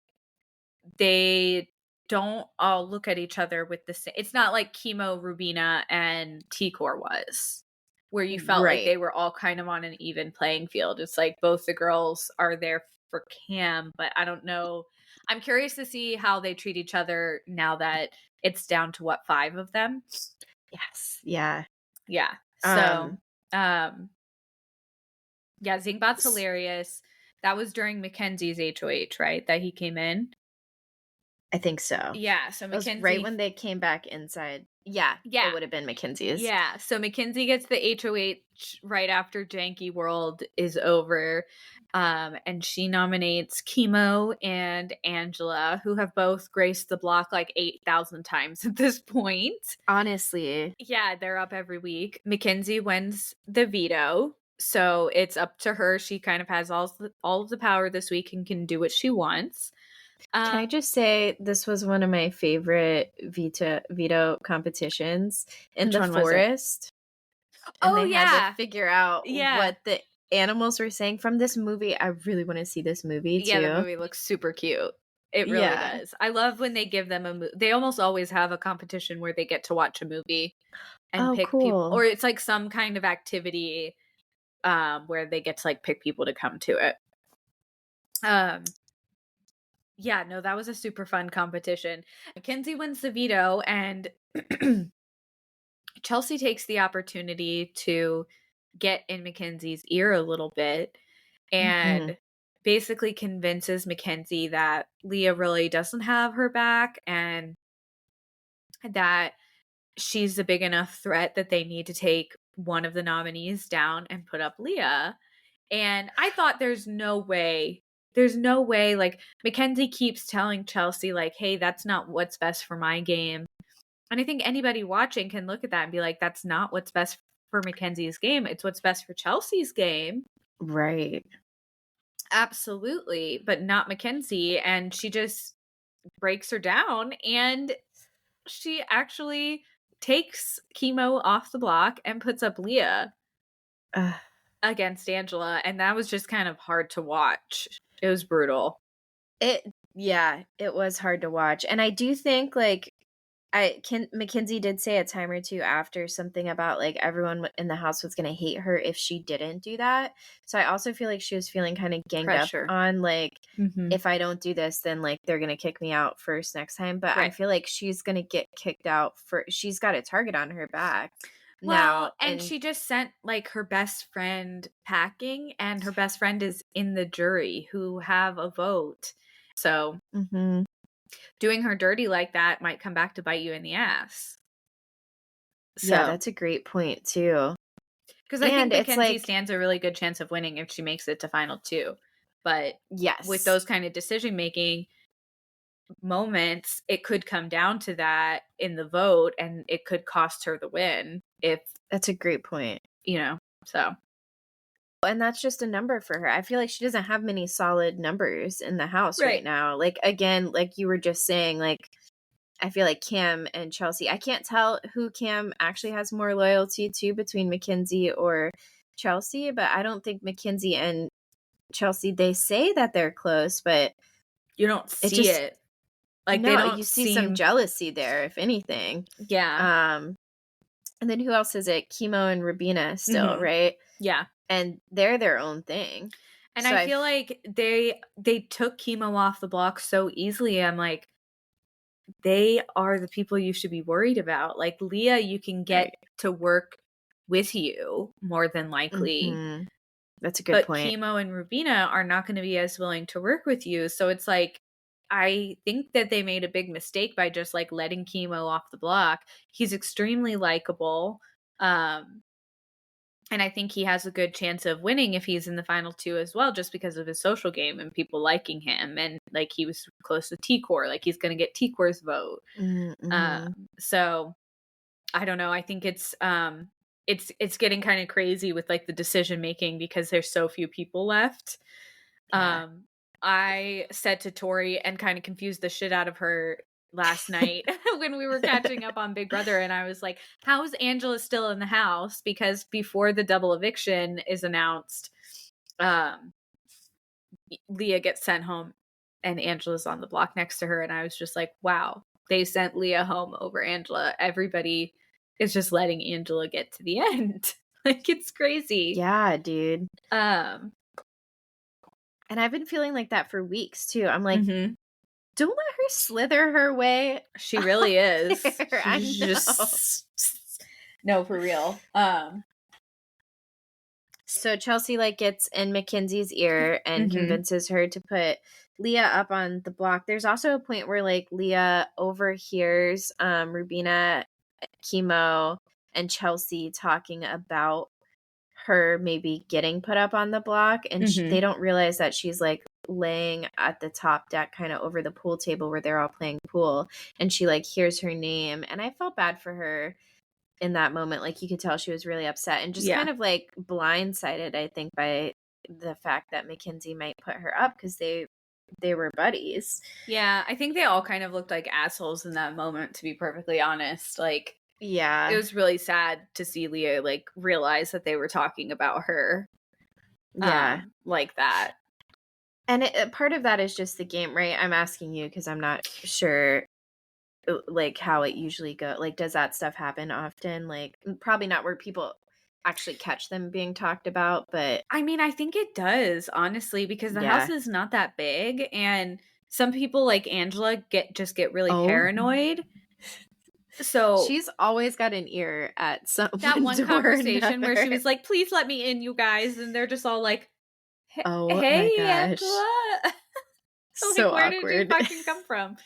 they don't all look at each other with the same. It's not like Chemo, Rubina, and T-Core was, where you felt like they were all kind of on an even playing field. It's like both the girls are there for Cam, but I don't know. I'm curious to see how they treat each other now that it's down to 5 of them. Yes. Yeah. Yeah. So, yeah, Zingbot's hilarious. That was during Mackenzie's HOH, right? That he came in. I think so. Yeah. So Mackenzie, was right when they came back inside. Yeah. It would have been Mackenzie's. Yeah. So Mackenzie gets the HOH right after Jankie World is over. And she nominates Chemo and Angela, who have both graced the block like 8,000 times at this point. Honestly. Yeah, they're up every week. Mackenzie wins the veto. So it's up to her. She kind of has all of the power this week and can do what she wants. Can I just say this was one of my favorite veto competitions in the forest. And they had to figure out what the animals were saying from this movie. I really want to see this movie too. Yeah, the movie looks super cute. It really does. I love when they give them a movie. They almost always have a competition where they get to watch a movie and pick people, or it's like some kind of activity where they get to like pick people to come to it. Yeah, no, that was a super fun competition. Mackenzie wins the veto, and Chelsea takes the opportunity to get in Mackenzie's ear a little bit and basically convinces Mackenzie that Leah really doesn't have her back and that she's a big enough threat that they need to take one of the nominees down and put up Leah. And I thought there's no way there's no way, like, Mackenzie keeps telling Chelsea, like, hey, that's not what's best for my game. And I think anybody watching can look at that and be like, that's not what's best for Mackenzie's game. It's what's best for Chelsea's game. Right. Absolutely. But not Mackenzie. And she just breaks her down. And she actually takes Chemo off the block and puts up Leah against Angela. And that was just kind of hard to watch. It was brutal. It was hard to watch. And I do think, like, Mackenzie did say a time or two after something about, like, everyone in the house was going to hate her if she didn't do that. So I also feel like she was feeling kind of ganged Pressure. up on, like, Mm-hmm. if I don't do this, then, like, they're going to kick me out first next time. But I Right. feel like she's going to get kicked out she's got a target on her back. Well, now. and she just sent, like, her best friend packing, and her best friend is in the jury who have a vote. So doing her dirty like that might come back to bite you in the ass. So, yeah, that's a great point too. Because I think Mackenzie stands a really good chance of winning if she makes it to final 2. But yes, with those kind of decision-making moments, it could come down to that in the vote, and it could cost her the win if... That's a great point. So... And that's just a number for her. I feel like she doesn't have many solid numbers in the house right now. Like, again, like you were just saying, like, I feel like Cam and Chelsea, I can't tell who Cam actually has more loyalty to between Mackenzie or Chelsea, but I don't think Mackenzie and Chelsea, they say that they're close, but you don't see it. Like, no, they don't you see some jealousy there, if anything. Yeah. And then who else is it? Chemo and Rubina still, right? Yeah. And they're their own thing. And so I feel like they took Chemo off the block so easily. I'm like, they are the people you should be worried about. Like, Leah, you can get to work with you more than likely. That's a good point. But Chemo and Rubina are not going to be as willing to work with you. So it's like, I think that they made a big mistake by just, like, letting Chemo off the block. He's extremely likable. And I think he has a good chance of winning if he's in the final 2 as well, just because of his social game and people liking him. And, like, he was close to T-Core. Like, he's going to get T-Core's vote. So I don't know. I think it's getting kind of crazy with, like, the decision making because there's so few people left. Yeah. I said to Tori and kind of confused the shit out of her last night when we were catching up on Big Brother, and I was like, how is Angela still in the house? Because before the double eviction is announced, Leah gets sent home and Angela's on the block next to her, and I was just like, wow, they sent Leah home over Angela. Everybody is just letting Angela get to the end. Like, it's crazy. Yeah, dude. And I've been feeling like that for weeks too. I'm like, don't let her slither her way. She really is. I know. No, for real. So Chelsea, like, gets in Mackenzie's ear and convinces her to put Leah up on the block. There's also a point where, like, Leah overhears Rubina, Chemo, and Chelsea talking about her maybe getting put up on the block, and they don't realize that she's, like, laying at the top deck kind of over the pool table where they're all playing pool, and she, like, hears her name, and I felt bad for her in that moment. Like, you could tell she was really upset and just kind of, like, blindsided, I think, by the fact that Mackenzie might put her up because they were buddies. Yeah, I think they all kind of looked like assholes in that moment, to be perfectly honest. Like, yeah, it was really sad to see Leah, like, realize that they were talking about her like that. And part of that is just the game, right? I'm asking you because I'm not sure, like, how it usually goes. Like, does that stuff happen often? Like, probably not where people actually catch them being talked about, but I mean, I think it does, honestly, because the house is not that big, and some people, like Angela, get really paranoid. So she's always got an ear at some that one conversation where she was like, "Please let me in, you guys," and they're just all like, "Hey, my gosh. Angela." So where awkward. did you fucking come from?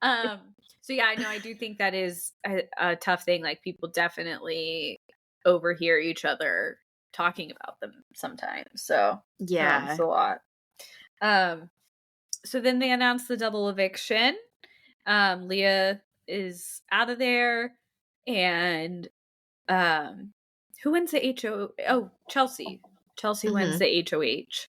So yeah, I do think that is a tough thing. Like, people definitely overhear each other talking about them sometimes. So yeah, it's a lot. So then they announced the double eviction. Leah is out of there, and who wins the HO? Oh, Chelsea. Chelsea wins Mhm. the HOH.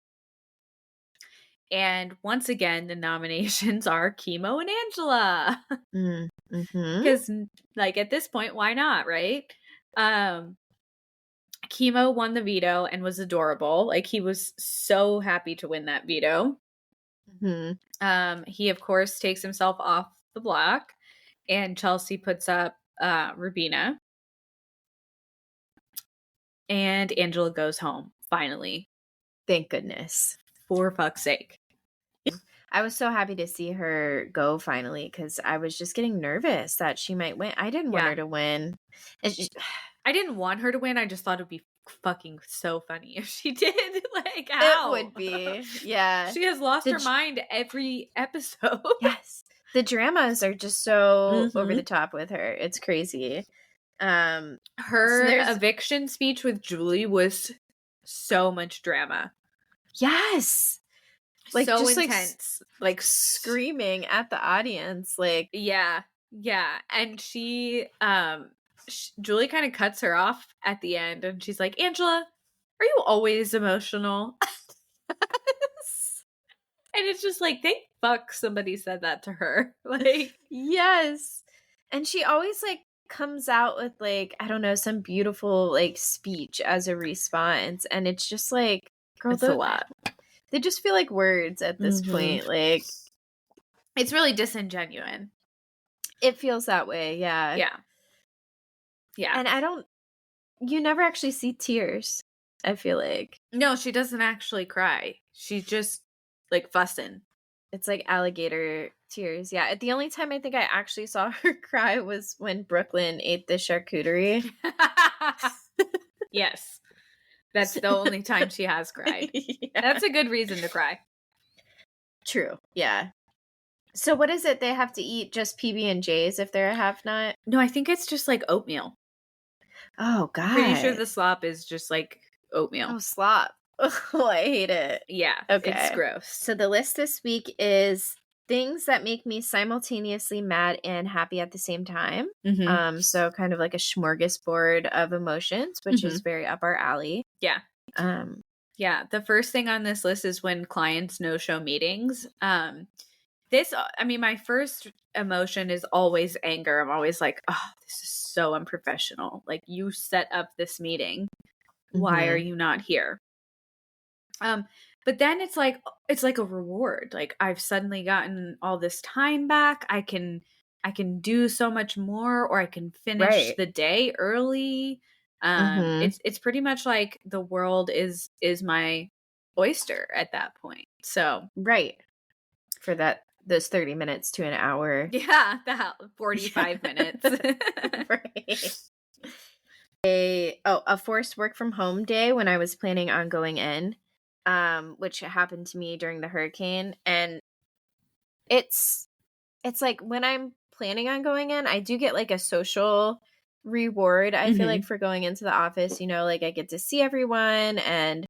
And once again, the nominations are Chemo and Angela. Mhm. Because, like, at this point, why not, right? Chemo won the veto and was adorable. Like, he was so happy to win that veto. Mhm. He, of course, takes himself off the block, and Chelsea puts up Rubina. And Angela goes home, finally. Thank goodness. For fuck's sake. I was so happy to see her go finally because I was just getting nervous that she might win. I didn't want Yeah. her to win. I didn't want her to win. I just thought it'd be fucking so funny if she did. Like, It how? would be. Yeah. She has lost her mind every episode. Yes. The dramas are just so over Mhm. the top with her. It's crazy. Her there's- eviction speech with Julie was so much drama. Yes. Like, so just intense. Like screaming at the audience. Like, yeah. And she Julie kind of cuts her off at the end, and she's like, Angela, are you always emotional? And it's just like, thank fuck somebody said that to her. Like, yes. And she always like comes out with like, I don't know, some beautiful like speech as a response. And it's just like, girl, it's a lot. They just feel like words at this point. Like, it's really disingenuous. It feels that way. Yeah. Yeah. And you never actually see tears, I feel like. No, she doesn't actually cry. She's just like fussing. It's like alligator tears. Yeah. The only time I think I actually saw her cry was when Brooklyn ate the charcuterie. Yes. That's the only time she has cried. Yeah. That's a good reason to cry. True. Yeah. So what is it? They have to eat just PB&Js if they're a have-not? No, I think it's just like oatmeal. Oh, God. Pretty sure the slop is just like oatmeal. Oh, slop. Oh, I hate it. Yeah. Okay. It's gross. So the list this week is things that make me simultaneously mad and happy at the same time. So kind of like a smorgasbord of emotions, which is very up our alley. Yeah. Yeah. The first thing on this list is when clients no-show meetings. My first emotion is always anger. I'm always like, oh, this is so unprofessional. Like, you set up this meeting. Why are you not here? But then it's like a reward. Like, I've suddenly gotten all this time back. I can do so much more, or I can finish the day early. It's pretty much like the world is my oyster at that point. So right. For those 30 minutes to an hour. Yeah, the 45 minutes. Right. A forced work from home day when I was planning on going in, which happened to me during the hurricane. And it's like when I'm planning on going in, I do get like a social reward, I feel like, for going into the office. Like I get to see everyone, and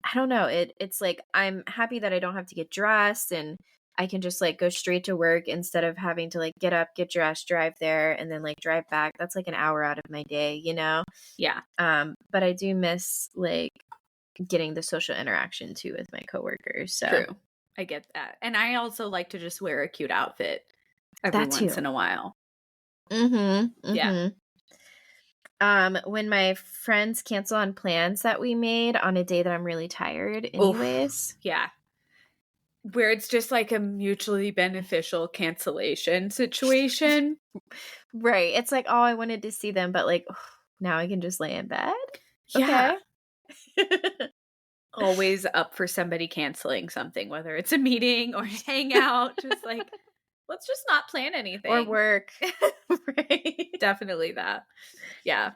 I don't know, it's like I'm happy that I don't have to get dressed, and I can just like go straight to work instead of having to like get up, get dressed, drive there, and then like drive back. That's like an hour out of my day, Yeah. But I do miss like getting the social interaction too with my coworkers. So true. I get that. And I also like to just wear a cute outfit every once in a while. Yeah. When my friends cancel on plans that we made on a day that I'm really tired anyways. Oof. Yeah. Where it's just like a mutually beneficial cancellation situation. Right. It's like, oh, I wanted to see them, but like, now I can just lay in bed. Yeah. Okay. Always up for somebody canceling something, whether it's a meeting or a hangout. Just like, let's just not plan anything. Or work. Right. Definitely that. Yeah.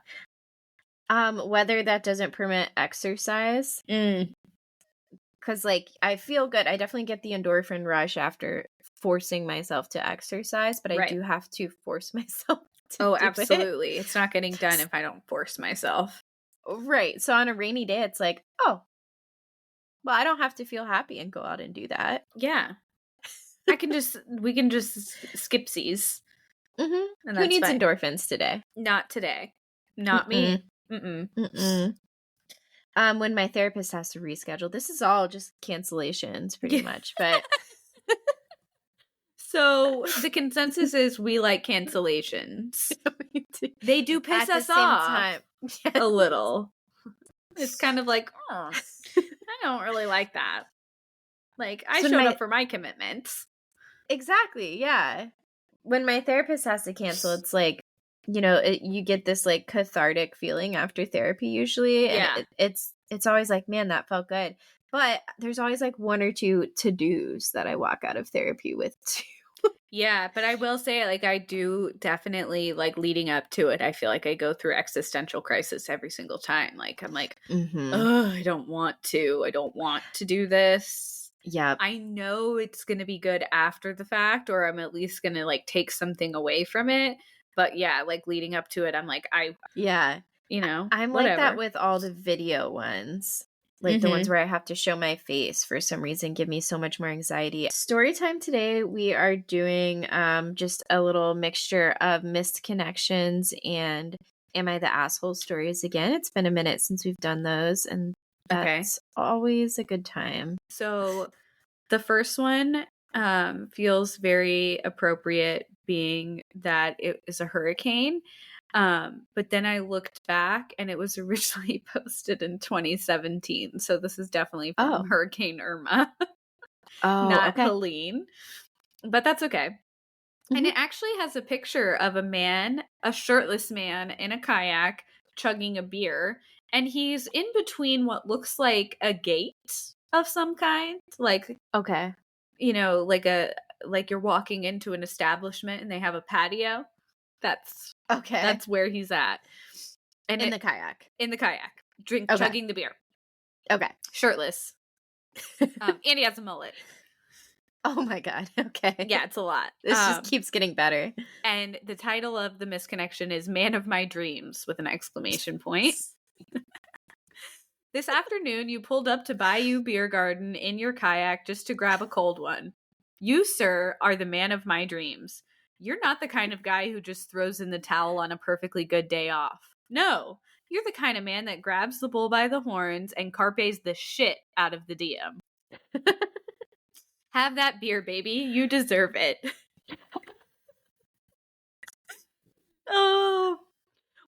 Whether that doesn't permit exercise. Because like I feel good. I definitely get the endorphin rush after forcing myself to exercise, but I do have to force myself to do absolutely. It's not getting done if I don't force myself. Right. So on a rainy day, it's like, oh, Well, I don't have to feel happy and go out and do that. Yeah. We can just skipsies. Mm-hmm. And Who that's needs fine. endorphins today? Not today. Not me. Mm-mm. Mm-mm. When my therapist has to reschedule, this is all just cancellations pretty much, but so the consensus is we like cancellations. They do piss at us the same off time. a little. It's kind of like, oh, I don't really like that. Like, I showed up for my commitments. Exactly, yeah. When my therapist has to cancel, it's like, you know, you get this like cathartic feeling after therapy usually, and it's always like, man, that felt good. But there's always like one or two to-dos that I walk out of therapy with too. Yeah, but I will say, like, I do definitely, like, leading up to it, I feel like I go through existential crisis every single time. Like, I'm like, oh, I don't want to do this. Yeah. I know it's going to be good after the fact, or I'm at least going to, like, take something away from it. But yeah, like, leading up to it, I'm like, you know, I'm whatever. like that with all the video ones. Like the ones where I have to show my face for some reason give me so much more anxiety. Story time today, we are doing just a little mixture of missed connections and Am I the Asshole stories again. It's been a minute since we've done those, and that's always a good time. So the first one feels very appropriate, being that it is a hurricane. But then I looked back and it was originally posted in 2017. So this is definitely from Hurricane Irma, not Helene. But that's okay. And it actually has a picture of a shirtless man in a kayak chugging a beer. And he's in between what looks like a gate of some kind. Like, you know, like you're walking into an establishment and they have a patio. That's where he's at. And in the kayak. Chugging the beer. Shirtless. And he has a mullet. Oh my God. Okay. Yeah, it's a lot. This just keeps getting better. And the title of the misconnection is Man of My Dreams with an exclamation point. This afternoon, you pulled up to Bayou Beer Garden in your kayak just to grab a cold one. You, sir, are the man of my dreams. You're not the kind of guy who just throws in the towel on a perfectly good day off. No, you're the kind of man that grabs the bull by the horns and carpes the shit out of the DM. Have that beer, baby. You deserve it. Oh.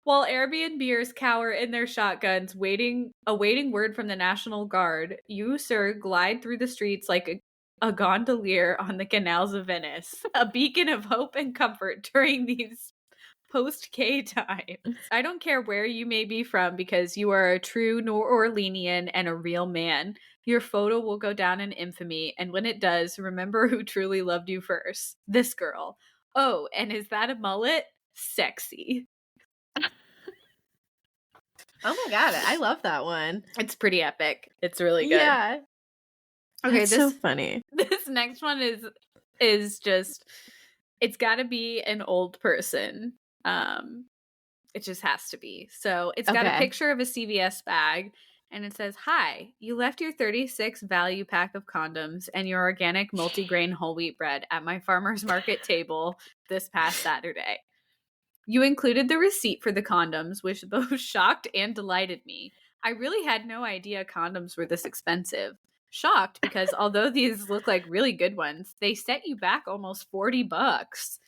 While Airbnbers cower in their shotguns, awaiting word from the National Guard, you, sir, glide through the streets like a gondolier on the canals of Venice, a beacon of hope and comfort during these post-K times. I don't care where you may be from, because you are a true New Orleanian and a real man. Your photo will go down in infamy, and when it does, remember who truly loved you first. This girl. Oh, and is that a mullet? Sexy. Oh my God, I love that one. It's pretty epic. It's really good. Yeah. Okay, this is so funny. This next one is just, it's got to be an old person. It just has to be. So it's got a picture of a CVS bag, and it says, "Hi, you left your 36 value pack of condoms and your organic multigrain whole wheat bread at my farmer's market table this past Saturday. You included the receipt for the condoms, which both shocked and delighted me. I really had no idea condoms were this expensive. Shocked because although these look like really good ones, they set you back almost $40.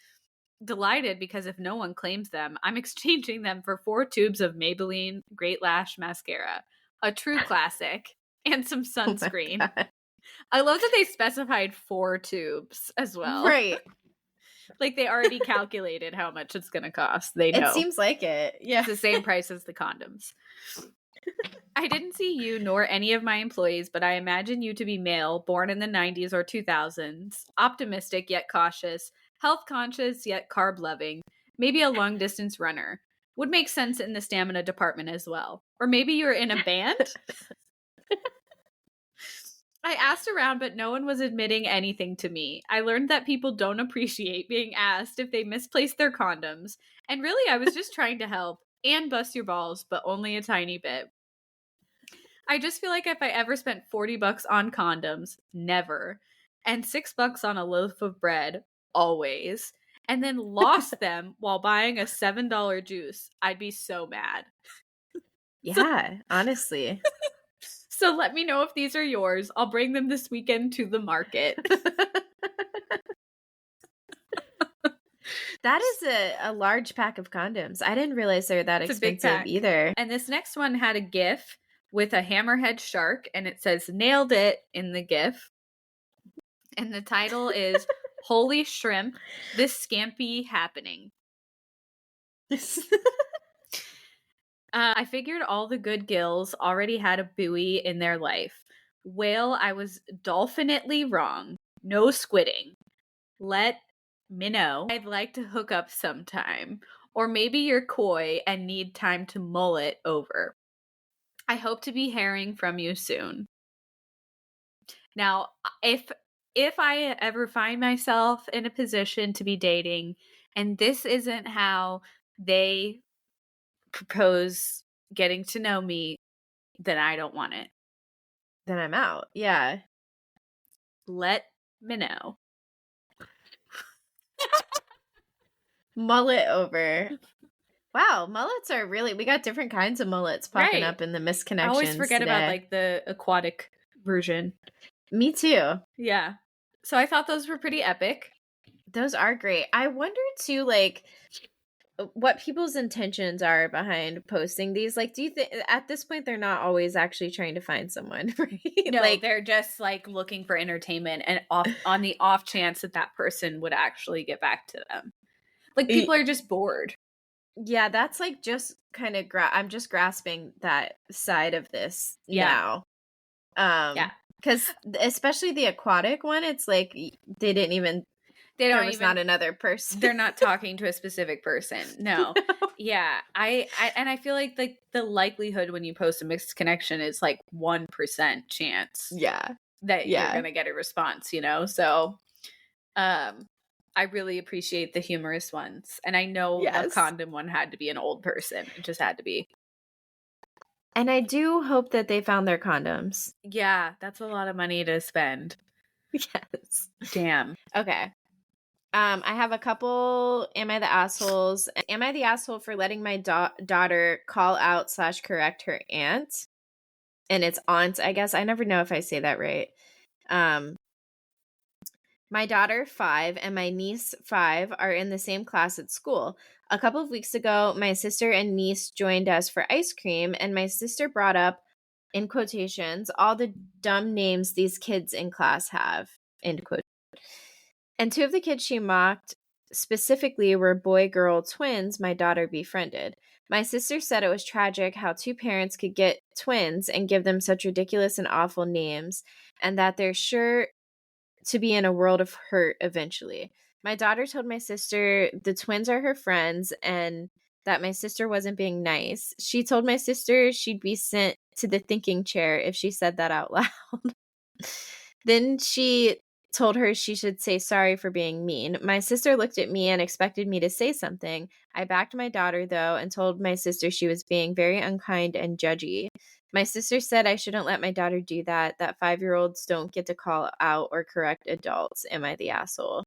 Delighted because if no one claims them, I'm exchanging them for 4 tubes of Maybelline Great Lash Mascara, a true classic, and some sunscreen." Oh I love that they specified 4 tubes as well. Right. Like, they already calculated how much it's going to cost. They know. It seems like it. Yeah. It's the same price as the condoms. I didn't see you nor any of my employees, but I imagine you to be male, born in the 90s or 2000s, optimistic yet cautious, health conscious yet carb loving, maybe a long distance runner. Would make sense in the stamina department as well. Or maybe you're in a band? I asked around, but no one was admitting anything to me. I learned that people don't appreciate being asked if they misplaced their condoms. And really, I was just trying to help and bust your balls, but only a tiny bit. I just feel like if I ever spent $40 on condoms, never, and $6 on a loaf of bread, always, and then lost them while buying a $7 juice, I'd be so mad. Yeah, honestly. So let me know if these are yours. I'll bring them this weekend to the market. That is a large pack of condoms. I didn't realize they were that It's a big expensive pack. either. And this next one had a GIF with a hammerhead shark, and it says "nailed it" in the GIF. And the title is "Holy Shrimp, This Scampy Happening." I figured all the good gills already had a buoy in their life. Whale, I was dolphinitely wrong. No squidding. Let me know. I'd like to hook up sometime. Or maybe you're coy and need time to mull it over. I hope to be hearing from you soon. Now, if I ever find myself in a position to be dating and this isn't how they propose getting to know me, then I don't want it. Then I'm out. Yeah. Let me know. Mullet over. Wow, mullets are really, we got different kinds of mullets popping Right. up in the misconnections. I always forget today. about like the aquatic version. Me too. Yeah. So I thought those were pretty epic. Those are great. I wonder too, like, what people's intentions are behind posting these. Like, do you think at this point they're not always actually trying to find someone, right? No, like, they're just like looking for entertainment and on the off chance that person would actually get back to them. Like, people are just bored. Yeah, that's like just kind of I'm just grasping that side of this now. Yeah. Because especially the aquatic one, it's like they didn't even. There was not another person. They're not talking to a specific person. No. Yeah. I feel like the likelihood when you post a mixed connection is like 1% chance. Yeah. That you're gonna get a response, you know? So I really appreciate the humorous ones. And I know the condom one had to be an old person. It just had to be. And I do hope that they found their condoms. Yeah, that's a lot of money to spend. Yes. Damn. Okay. I have a couple Am I the Assholes? Am I the asshole for letting my daughter call out / correct her aunt? And it's aunt, I guess. I never know if I say that right. My daughter, 5, and my niece, 5, are in the same class at school. A couple of weeks ago, my sister and niece joined us for ice cream, and my sister brought up, in quotations, all the dumb names these kids in class have, end quote. And 2 of the kids she mocked specifically were boy-girl twins my daughter befriended. My sister said it was tragic how 2 parents could get twins and give them such ridiculous and awful names, and that they're sure to be in a world of hurt eventually. My daughter told my sister the twins are her friends and that my sister wasn't being nice. She told my sister she'd be sent to the thinking chair if she said that out loud. Then she told her she should say sorry for being mean. My sister looked at me and expected me to say something. I backed my daughter, though, and told my sister she was being very unkind and judgy. My sister said I shouldn't let my daughter do that 5-year-olds don't get to call out or correct adults. Am I the asshole?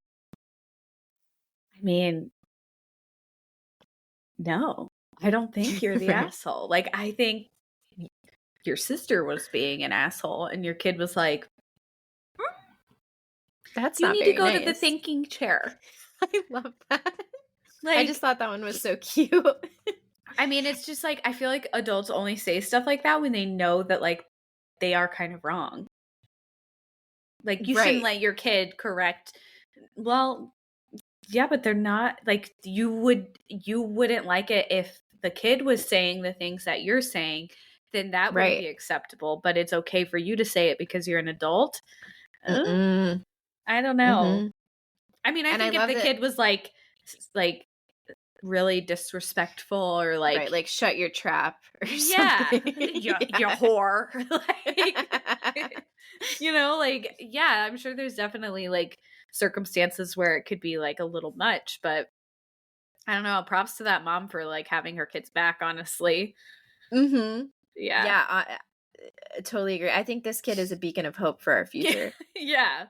I mean, no, I don't think you're the asshole. Like, I think your sister was being an asshole and your kid was like, that's you not need very to go nice. to the thinking chair. I love that. Like, I just thought that one was so cute. I mean, it's just like, I feel like adults only say stuff like that when they know that like they are kind of wrong. Like, you shouldn't let your kid correct. Well, yeah, but they're not, like, you wouldn't like it if the kid was saying the things that you're saying, then that wouldn't be acceptable. But it's okay for you to say it because you're an adult. I don't know. Mm-hmm. I mean, I think if the kid was like really disrespectful or like like shut your trap or something. you whore. Like, you know, like, yeah, I'm sure there's definitely like circumstances where it could be like a little much, but I don't know. Props to that mom for like having her kids back, honestly. Mm-hmm. Yeah. Yeah. totally agree. I think this kid is a beacon of hope for our future. Yeah.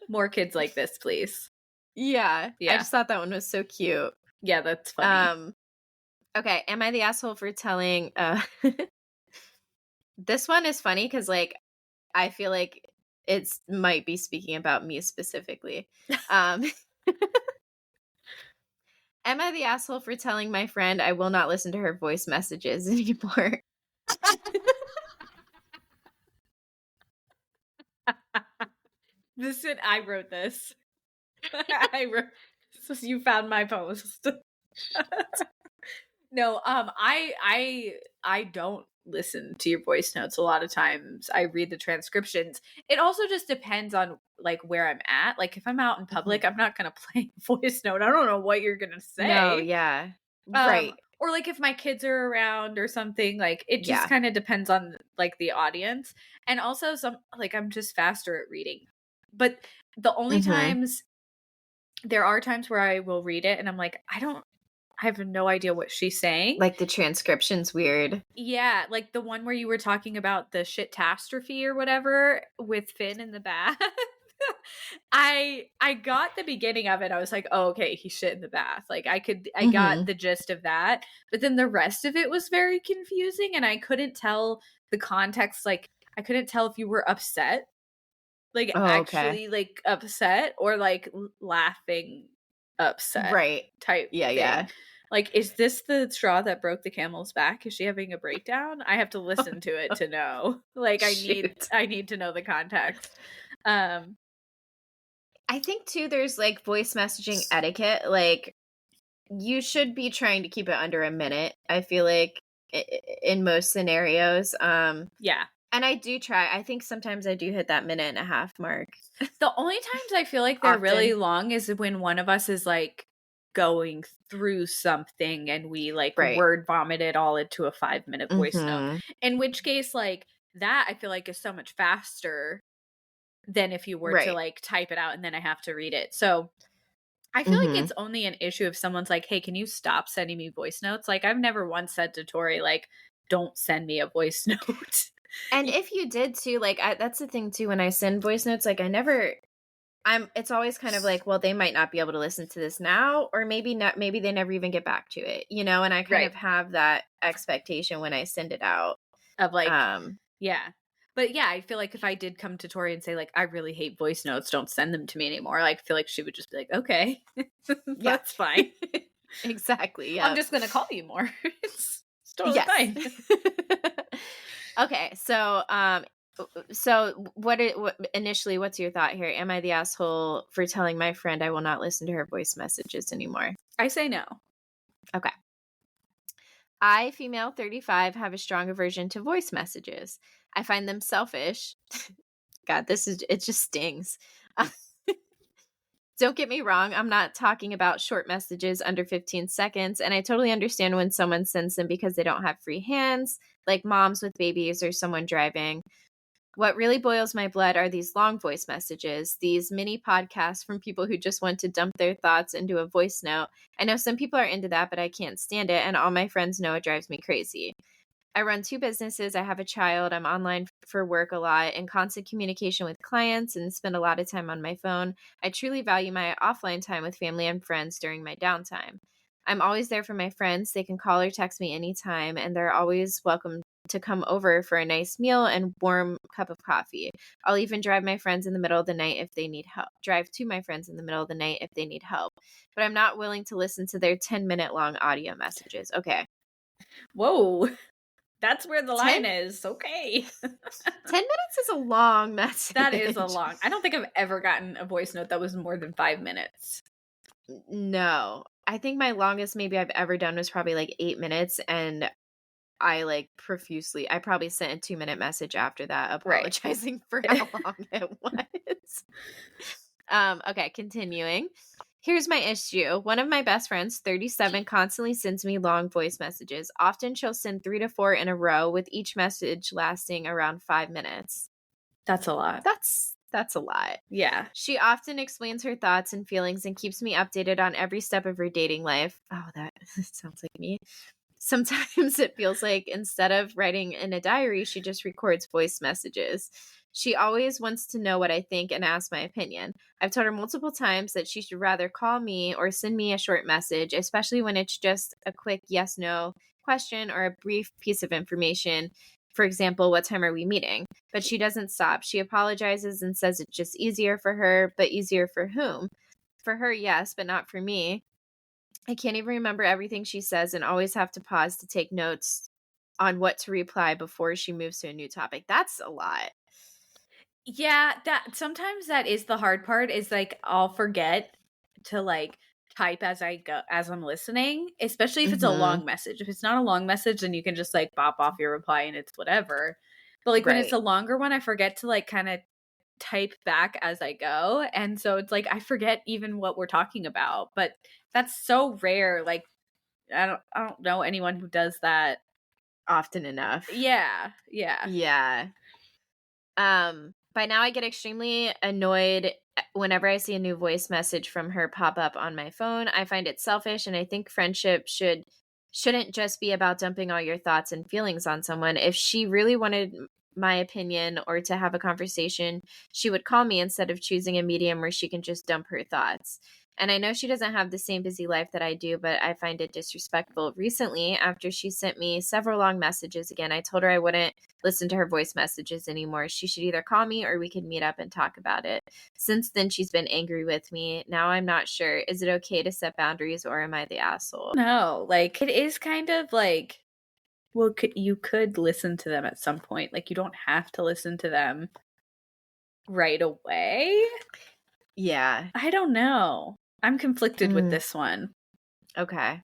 More kids like this, please. Yeah. I just thought that one was so cute. Yeah, that's funny. Okay, am I the asshole for telling this one is funny because like I feel like it's might be speaking about me specifically. Am I the asshole for telling my friend I will not listen to her voice messages anymore? Listen, I wrote this. So you found my post. No, I don't listen to your voice notes a lot of times. I read the transcriptions. It also just depends on like where I'm at. Like if I'm out in public, I'm not gonna play a voice note. I don't know what you're gonna say. No, yeah. Right. Or like if my kids are around or something, like it just kind of depends on like the audience. And also some like I'm just faster at reading. But the only times there are times where I will read it and I'm like, I have no idea what she's saying. Like the transcription's weird. Yeah, like the one where you were talking about the shit-tastrophe or whatever with Finn in the bath. I got the beginning of it. I was like, oh, okay, he shit in the bath. Like I got the gist of that. But then the rest of it was very confusing and I couldn't tell the context. Like I couldn't tell if you were upset. Like actually like upset or like laughing upset. Right. Type thing. Yeah. Like, is this the straw that broke the camel's back? Is she having a breakdown? I have to listen to it to know. Like I need to know the context. I think too there's like voice messaging etiquette. Like you should be trying to keep it under a minute. I feel like in most scenarios. Yeah. And I do try. I think sometimes I do hit that 1.5-minute mark. The only times I feel like they're really long is when one of us is like going through something and we like word vomit it all into a 5-minute voice note. In which case, like that I feel like is so much faster than if you were to like type it out and then I have to read it. So I feel like it's only an issue if someone's like, hey, can you stop sending me voice notes? Like I've never once said to Tori, like, don't send me a voice note. And if you did too, like that's the thing too, when I send voice notes, like it's always kind of like, well, they might not be able to listen to this now, or maybe not, maybe they never even get back to it, you know? And I kind of have that expectation when I send it out. Of like, yeah. But yeah, I feel like if I did come to Tori and say like, I really hate voice notes, don't send them to me anymore. Like, I feel like she would just be like, okay, that's fine. Exactly. Yeah. I'm just going to call you more. It's totally fine. Okay, so what initially, what's your thought here? Am I the asshole for telling my friend I will not listen to her voice messages anymore? I say no. Okay. I, female 35, have a strong aversion to voice messages. I find them selfish. God, it just stings. Don't get me wrong, I'm not talking about short messages under 15 seconds, and I totally understand when someone sends them because they don't have free hands, like moms with babies or someone driving. What really boils my blood are these long voice messages, these mini podcasts from people who just want to dump their thoughts into a voice note. I know some people are into that, but I can't stand it, and all my friends know it drives me crazy. I run 2 businesses. I have a child. I'm online for work a lot, in constant communication with clients, and spend a lot of time on my phone. I truly value my offline time with family and friends during my downtime. I'm always there for my friends. They can call or text me anytime, and they're always welcome to come over for a nice meal and warm cup of coffee. I'll even drive to my friends in the middle of the night if they need help. But I'm not willing to listen to their 10-minute long audio messages. Okay. Whoa. That's where the line is. Okay. 10 minutes is a long message. That is a long. I don't think I've ever gotten a voice note that was more than 5 minutes. No. I think my longest maybe I've ever done was probably like 8 minutes, and I like profusely, I probably sent a 2-minute message after that apologizing for how long it was. Okay, continuing. Here's my issue. One of my best friends, 37, constantly sends me long voice messages. Often she'll send 3 to 4 in a row, with each message lasting around 5 minutes. That's a lot. That's a lot. Yeah. She often explains her thoughts and feelings and keeps me updated on every step of her dating life. Oh, that sounds like me. Sometimes it feels like instead of writing in a diary, she just records voice messages. She always wants to know what I think and ask my opinion. I've told her multiple times that she should rather call me or send me a short message, especially when it's just a quick yes no question or a brief piece of information. For example, what time are we meeting? But she doesn't stop. She apologizes and says it's just easier for her, but easier for whom? For her, yes, but not for me. I can't even remember everything she says and always have to pause to take notes on what to reply before she moves to a new topic. That's a lot. Yeah, that sometimes that is the hard part, is like I'll forget to like type as I go, as I'm listening, especially if it's a long message. If it's not a long message, then you can just like bop off your reply and it's whatever. But like when it's Right. a longer one, I forget to like kind of type back as I go. And so it's like I forget even what we're talking about. But that's so rare. Like I don't know anyone who does that Often enough. Yeah. Yeah. Yeah. By now I get extremely annoyed whenever I see a new voice message from her pop up on my phone. I find it selfish and I think friendship shouldn't just be about dumping all your thoughts and feelings on someone. If she really wanted my opinion or to have a conversation, she would call me instead of choosing a medium where she can just dump her thoughts. And I know she doesn't have the same busy life that I do, but I find it disrespectful. Recently, after she sent me several long messages again, I told her I wouldn't listen to her voice messages anymore. She should either call me or we could meet up and talk about it. Since then, she's been angry with me. Now I'm not sure. Is it okay to set boundaries or am I the asshole? No, like it is kind of like, well, you could listen to them at some point. Like you don't have to listen to them right away. Yeah. I don't know. I'm conflicted with this one. Okay.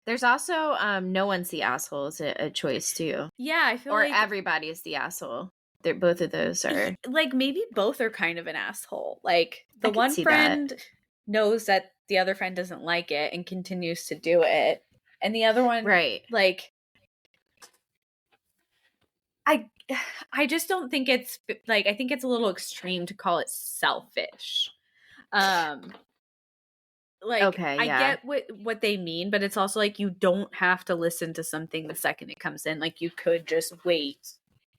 There's also no one's the asshole is a choice too. Yeah, I feel Or like everybody's the asshole. They're both of those are like maybe both are kind of an asshole. Like I the could one see that. friend knows that the other friend doesn't like it and continues to do it. And the other one, Right. like I I just don't think it's like, I think it's a little extreme to call it selfish. Like Okay, I yeah. get what they mean, but it's also like you don't have to listen to something the second it comes in. Like you could just wait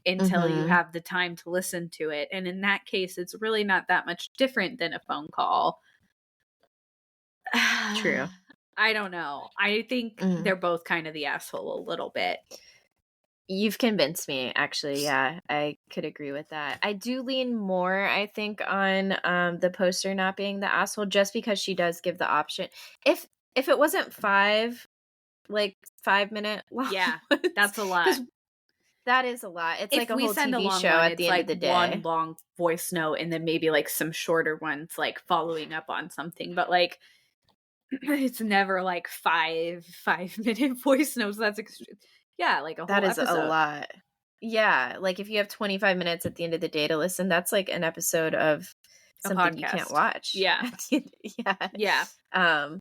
until you have the time to listen to it. And in that case, it's really not that much different than a phone call. True. I don't know. I think they're both kind of the asshole a little bit. You've convinced me, actually. Yeah, I could agree with that. I do lean more, I think, on the poster not being the asshole, just because she does give the option. If it wasn't 5-minute long Yeah, ones, that's a lot. because that is a lot. It's If like a we whole send a TV long show one, at it's the end of like the one day. long voice note and then maybe like some shorter ones like following up on something. But like it's never like 5-minute voice notes. That's yeah, like a That whole is a episode. lot. Yeah, like if you have 25 minutes at the end of the day to listen, that's like an episode of A something you can't podcast. watch. Yeah. Yeah. Yeah.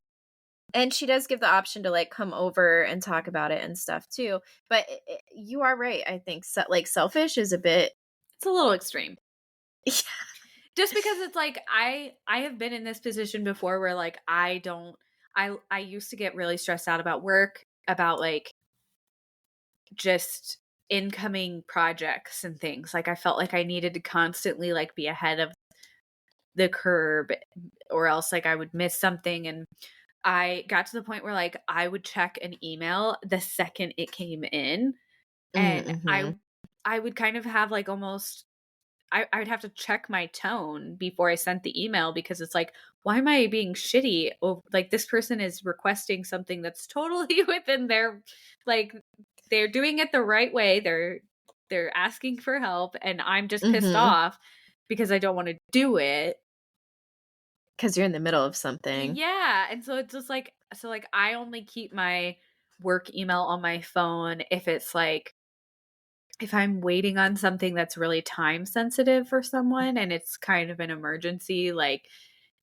And she does give the option to like come over and talk about it and stuff too. But you are right. I think like selfish is a bit. It's a little extreme. Yeah. Just because it's like I have been in this position before where like I used to get really stressed out about work, about like just incoming projects and things. Like I felt like I needed to constantly like be ahead of the curve or else like I would miss something. And I got to the point where like I would check an email the second it came in, and Mm-hmm. I would kind of have like almost I would have to check my tone before I sent the email, because it's like, why am I being shitty? Oh, like this person is requesting something that's totally within their, like they're doing it the right way. They're asking for help and I'm just pissed Mm-hmm. off because I don't want to do it. Because you're in the middle of something. Yeah. And so it's just like, so like I only keep my work email on my phone if it's like, if I'm waiting on something that's really time sensitive for someone and it's kind of an emergency, like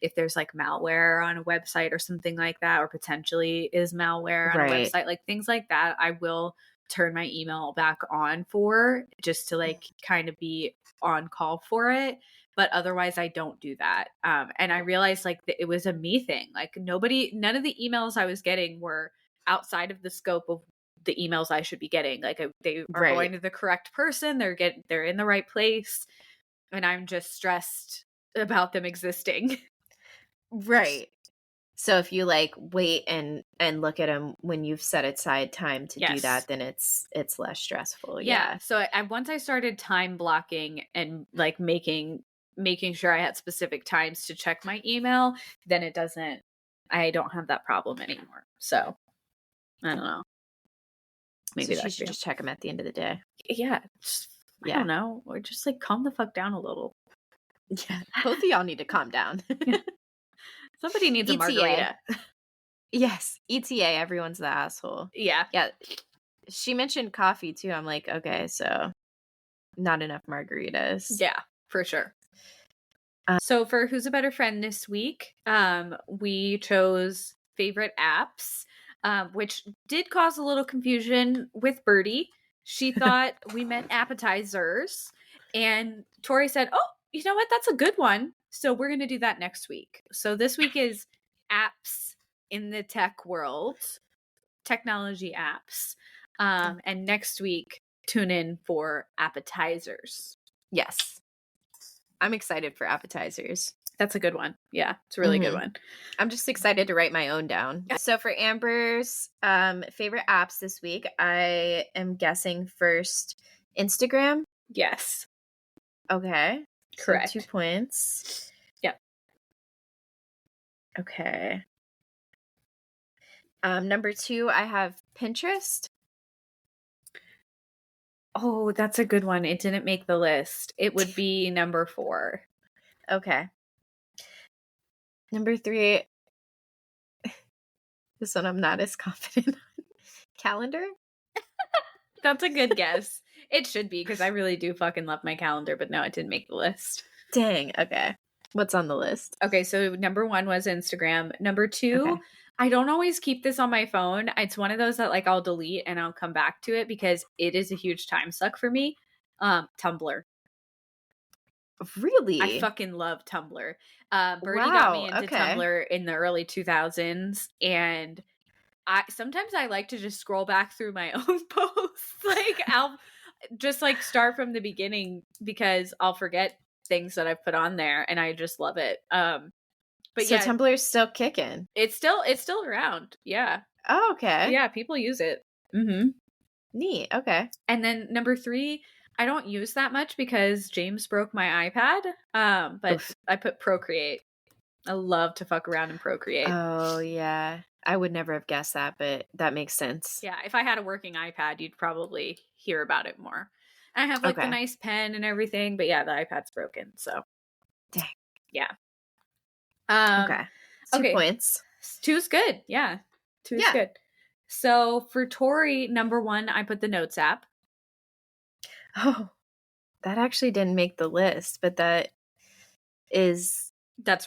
if there's like malware on a website or something like that, or potentially is malware on a Right. website, like things like that, I will turn my email back on for, just to like kind of be on call for it. But otherwise I don't do that. And I realized like it was a me thing. Like none of the emails I was getting were outside of the scope of the emails I should be getting. Like they are Right. going to the correct person. They're in the right place. And I'm just stressed about them existing. Right. So if you like wait and look at them when you've set aside time to do Yes. that, then it's less stressful. Yeah. Yeah. So once I started time blocking and like making sure I had specific times to check my email, then I don't have that problem anymore. So I don't know. Maybe So she that's should just check them at the end of the day. yeah. I Yeah. don't know. Or just like calm the fuck down a little. Yeah. Both of y'all need to calm down. Somebody needs a ETA. margarita. Yes. ETA, everyone's the asshole. Yeah. Yeah. She mentioned coffee too. I'm like, okay, so not enough margaritas. Yeah, for sure. So for Who's a Better Friend this week, we chose favorite apps, which did cause a little confusion with Birdie. She thought we meant appetizers, and Tori said, "Oh, you know what? That's a good one. So we're going to do that next week." So this week is apps in the tech world, technology apps, and next week tune in for appetizers. Yes. I'm excited for appetizers. That's a good one. Yeah, it's a really good one. I'm just excited to write my own down. So for Amber's favorite apps this week, I am guessing first Instagram. Yes. Okay. Correct. So 2 points. Yep. Okay. Number 2, I have Pinterest. Oh, that's a good one. It didn't make the list. It would be number 4. Okay. Number 3, this one I'm not as confident on. Calendar? That's a good guess. It should be, because I really do fucking love my calendar, but no, it didn't make the list. Dang. Okay. What's on the list? Okay, so number 1 was Instagram. Number 2, Okay. I don't always keep this on my phone. It's one of those that like I'll delete and I'll come back to it because it is a huge time suck for me. Tumblr. Really? I fucking love Tumblr. Birdie got me into Tumblr in the early 2000s, and sometimes I like to just scroll back through my own posts. Like I'll just like start from the beginning because I'll forget things that I've put on there, and I just love it. But so yeah, Tumblr's still kicking. it's still around. Yeah. Oh, okay. Yeah, people use it. Mm-hmm. Neat. Okay. And then number 3, I don't use that much because James broke my iPad. But Oof. I put Procreate. I love to fuck around in Procreate. Oh, yeah. I would never have guessed that, but that makes sense. Yeah, if I had a working iPad, you'd probably hear about it more. I have like the nice pen and everything, but yeah, the iPad's broken, so. Dang. Yeah. Okay. 2 points. 2's good. Yeah. 2's good. So for Tori, number 1, I put the Notes app. Oh, that actually didn't make the list, but that's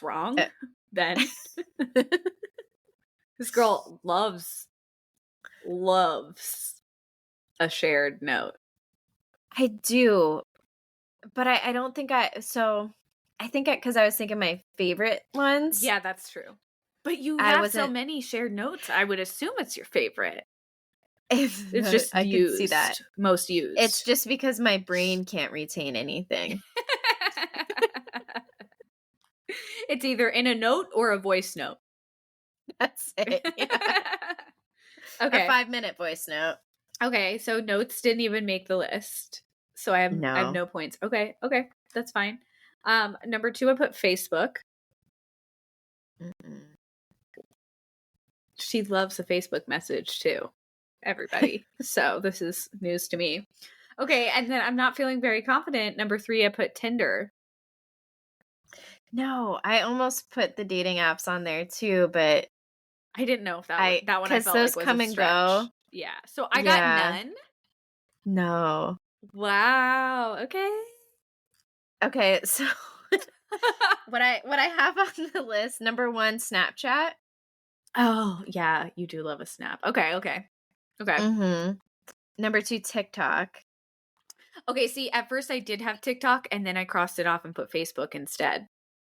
wrong. Then this girl loves a shared note. I do, but I don't think I think because I was thinking my favorite ones. Yeah, that's true. But you have so many shared notes. I would assume it's your favorite. It's just I can see that. Most used. It's just because my brain can't retain anything. It's either in a note or a voice note. That's it. Yeah. Okay. A 5-minute voice note. Okay, so notes didn't even make the list. So I have no points. Okay, that's fine. Number 2, I put Facebook. Mm-mm. She loves a Facebook message too. Everybody. So this is news to me. Okay, and then I'm not feeling very confident. Number 3, I put Tinder. No, I almost put the dating apps on there too, but I didn't know if that one I felt like was come and stretch. go. Yeah. So I got none. No. Wow. Okay, so what I have on the list, number 1, Snapchat. Oh, yeah, you do love a snap. Okay. Mm-hmm. Number 2, TikTok. Okay, see, at first I did have TikTok, and then I crossed it off and put Facebook instead.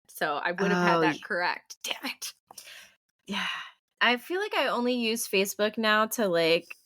So I would have had that correct. Damn it. Yeah. I feel like I only use Facebook now to like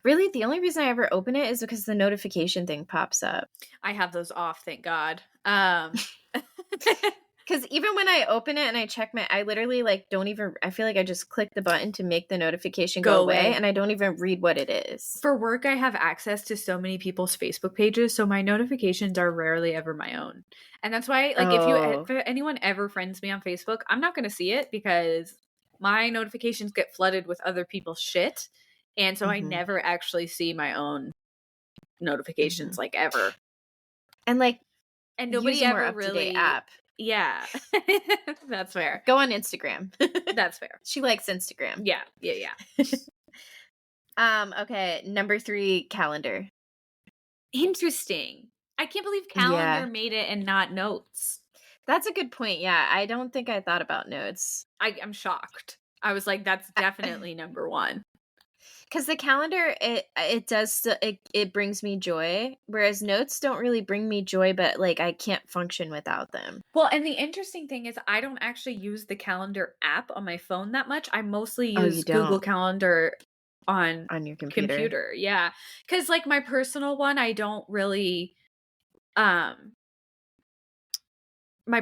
Really, the only reason I ever open it is because the notification thing pops up. I have those off, thank God. Because even when I open it and I check I literally like don't even, I feel like I just click the button to make the notification go away and I don't even read what it is. For work, I have access to so many people's Facebook pages, so my notifications are rarely ever my own. And that's why, like, if anyone ever friends me on Facebook, I'm not going to see it because my notifications get flooded with other people's shit. And so I never actually see my own notifications, like, ever. And like, and nobody ever really app. Yeah. That's fair. Go on Instagram. That's fair. She likes Instagram. Yeah. Okay, number 3, calendar. Interesting. I can't believe calendar made it and not notes. That's a good point. Yeah, I don't think I thought about notes. I'm shocked. I was like, that's definitely number 1. Because the calendar, it brings me joy, whereas notes don't really bring me joy, but like I can't function without them. Well, and the interesting thing is I don't actually use the calendar app on my phone that much. I mostly use Google Calendar on your computer. Yeah, because like my personal one, I don't really my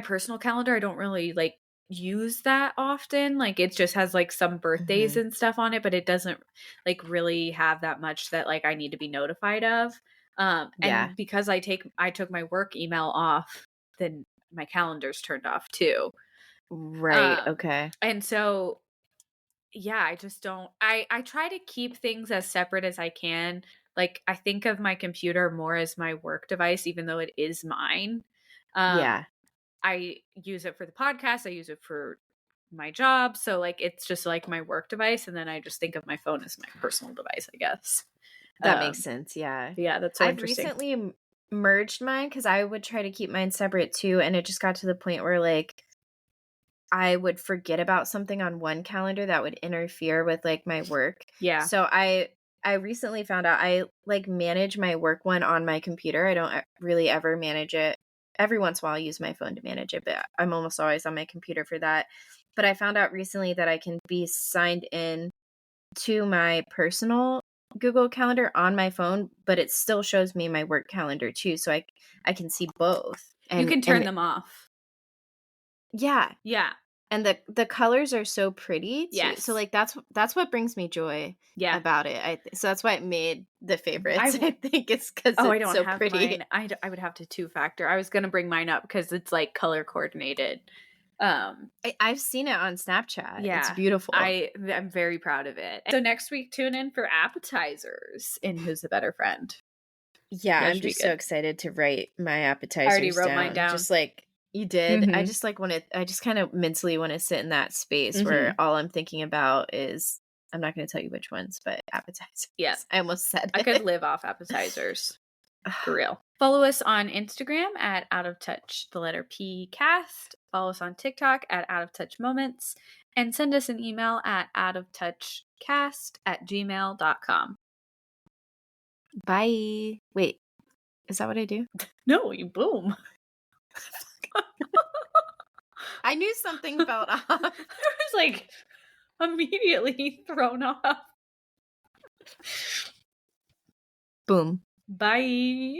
personal calendar, I don't really like use that often. Like it just has like some birthdays and stuff on it, but it doesn't like really have that much that like I need to be notified of. And because I took my work email off, then my calendar's turned off too. Right. Okay. And so yeah, I just don't I try to keep things as separate as I can. Like I think of my computer more as my work device, even though it is mine. I use it for the podcast. I use it for my job. So like, it's just like my work device. And then I just think of my phone as my personal device, I guess. That makes sense. Yeah. Yeah. That's so interesting. I've recently merged mine because I would try to keep mine separate too. And it just got to the point where like, I would forget about something on one calendar that would interfere with like my work. Yeah. So I recently found out I like manage my work one on my computer. I don't really ever manage it. Every once in a while I use my phone to manage it, but I'm almost always on my computer for that. But I found out recently that I can be signed in to my personal Google Calendar on my phone, but it still shows me my work calendar too. So I can see both. And you can turn them off. Yeah. Yeah. And the colors are so pretty too. Yes. So like that's what brings me joy about it. So that's why it made the favorites. I think it's because it's so pretty. Mine. I would have to 2-factor. I was gonna bring mine up because it's like color coordinated. I've seen it on Snapchat. Yeah, it's beautiful. I'm very proud of it. So next week, tune in for appetizers in Who's the Better Friend. Yeah, I'm just so excited to write my appetizers. I already wrote mine down. Just like you did. I just like I just kind of mentally want to sit in that space where all I'm thinking about is, I'm not going to tell you which ones, but appetizers. Yes. I almost said I could live off appetizers. For real. Follow us on Instagram at Out of Touch, the letter P cast. Follow us on TikTok at Out of Touch Moments. And send us an email at outoftouchcast@gmail.com. Bye. Wait, is that what I do? No, you boom. I knew something felt off. I was like immediately thrown off. Boom. Bye.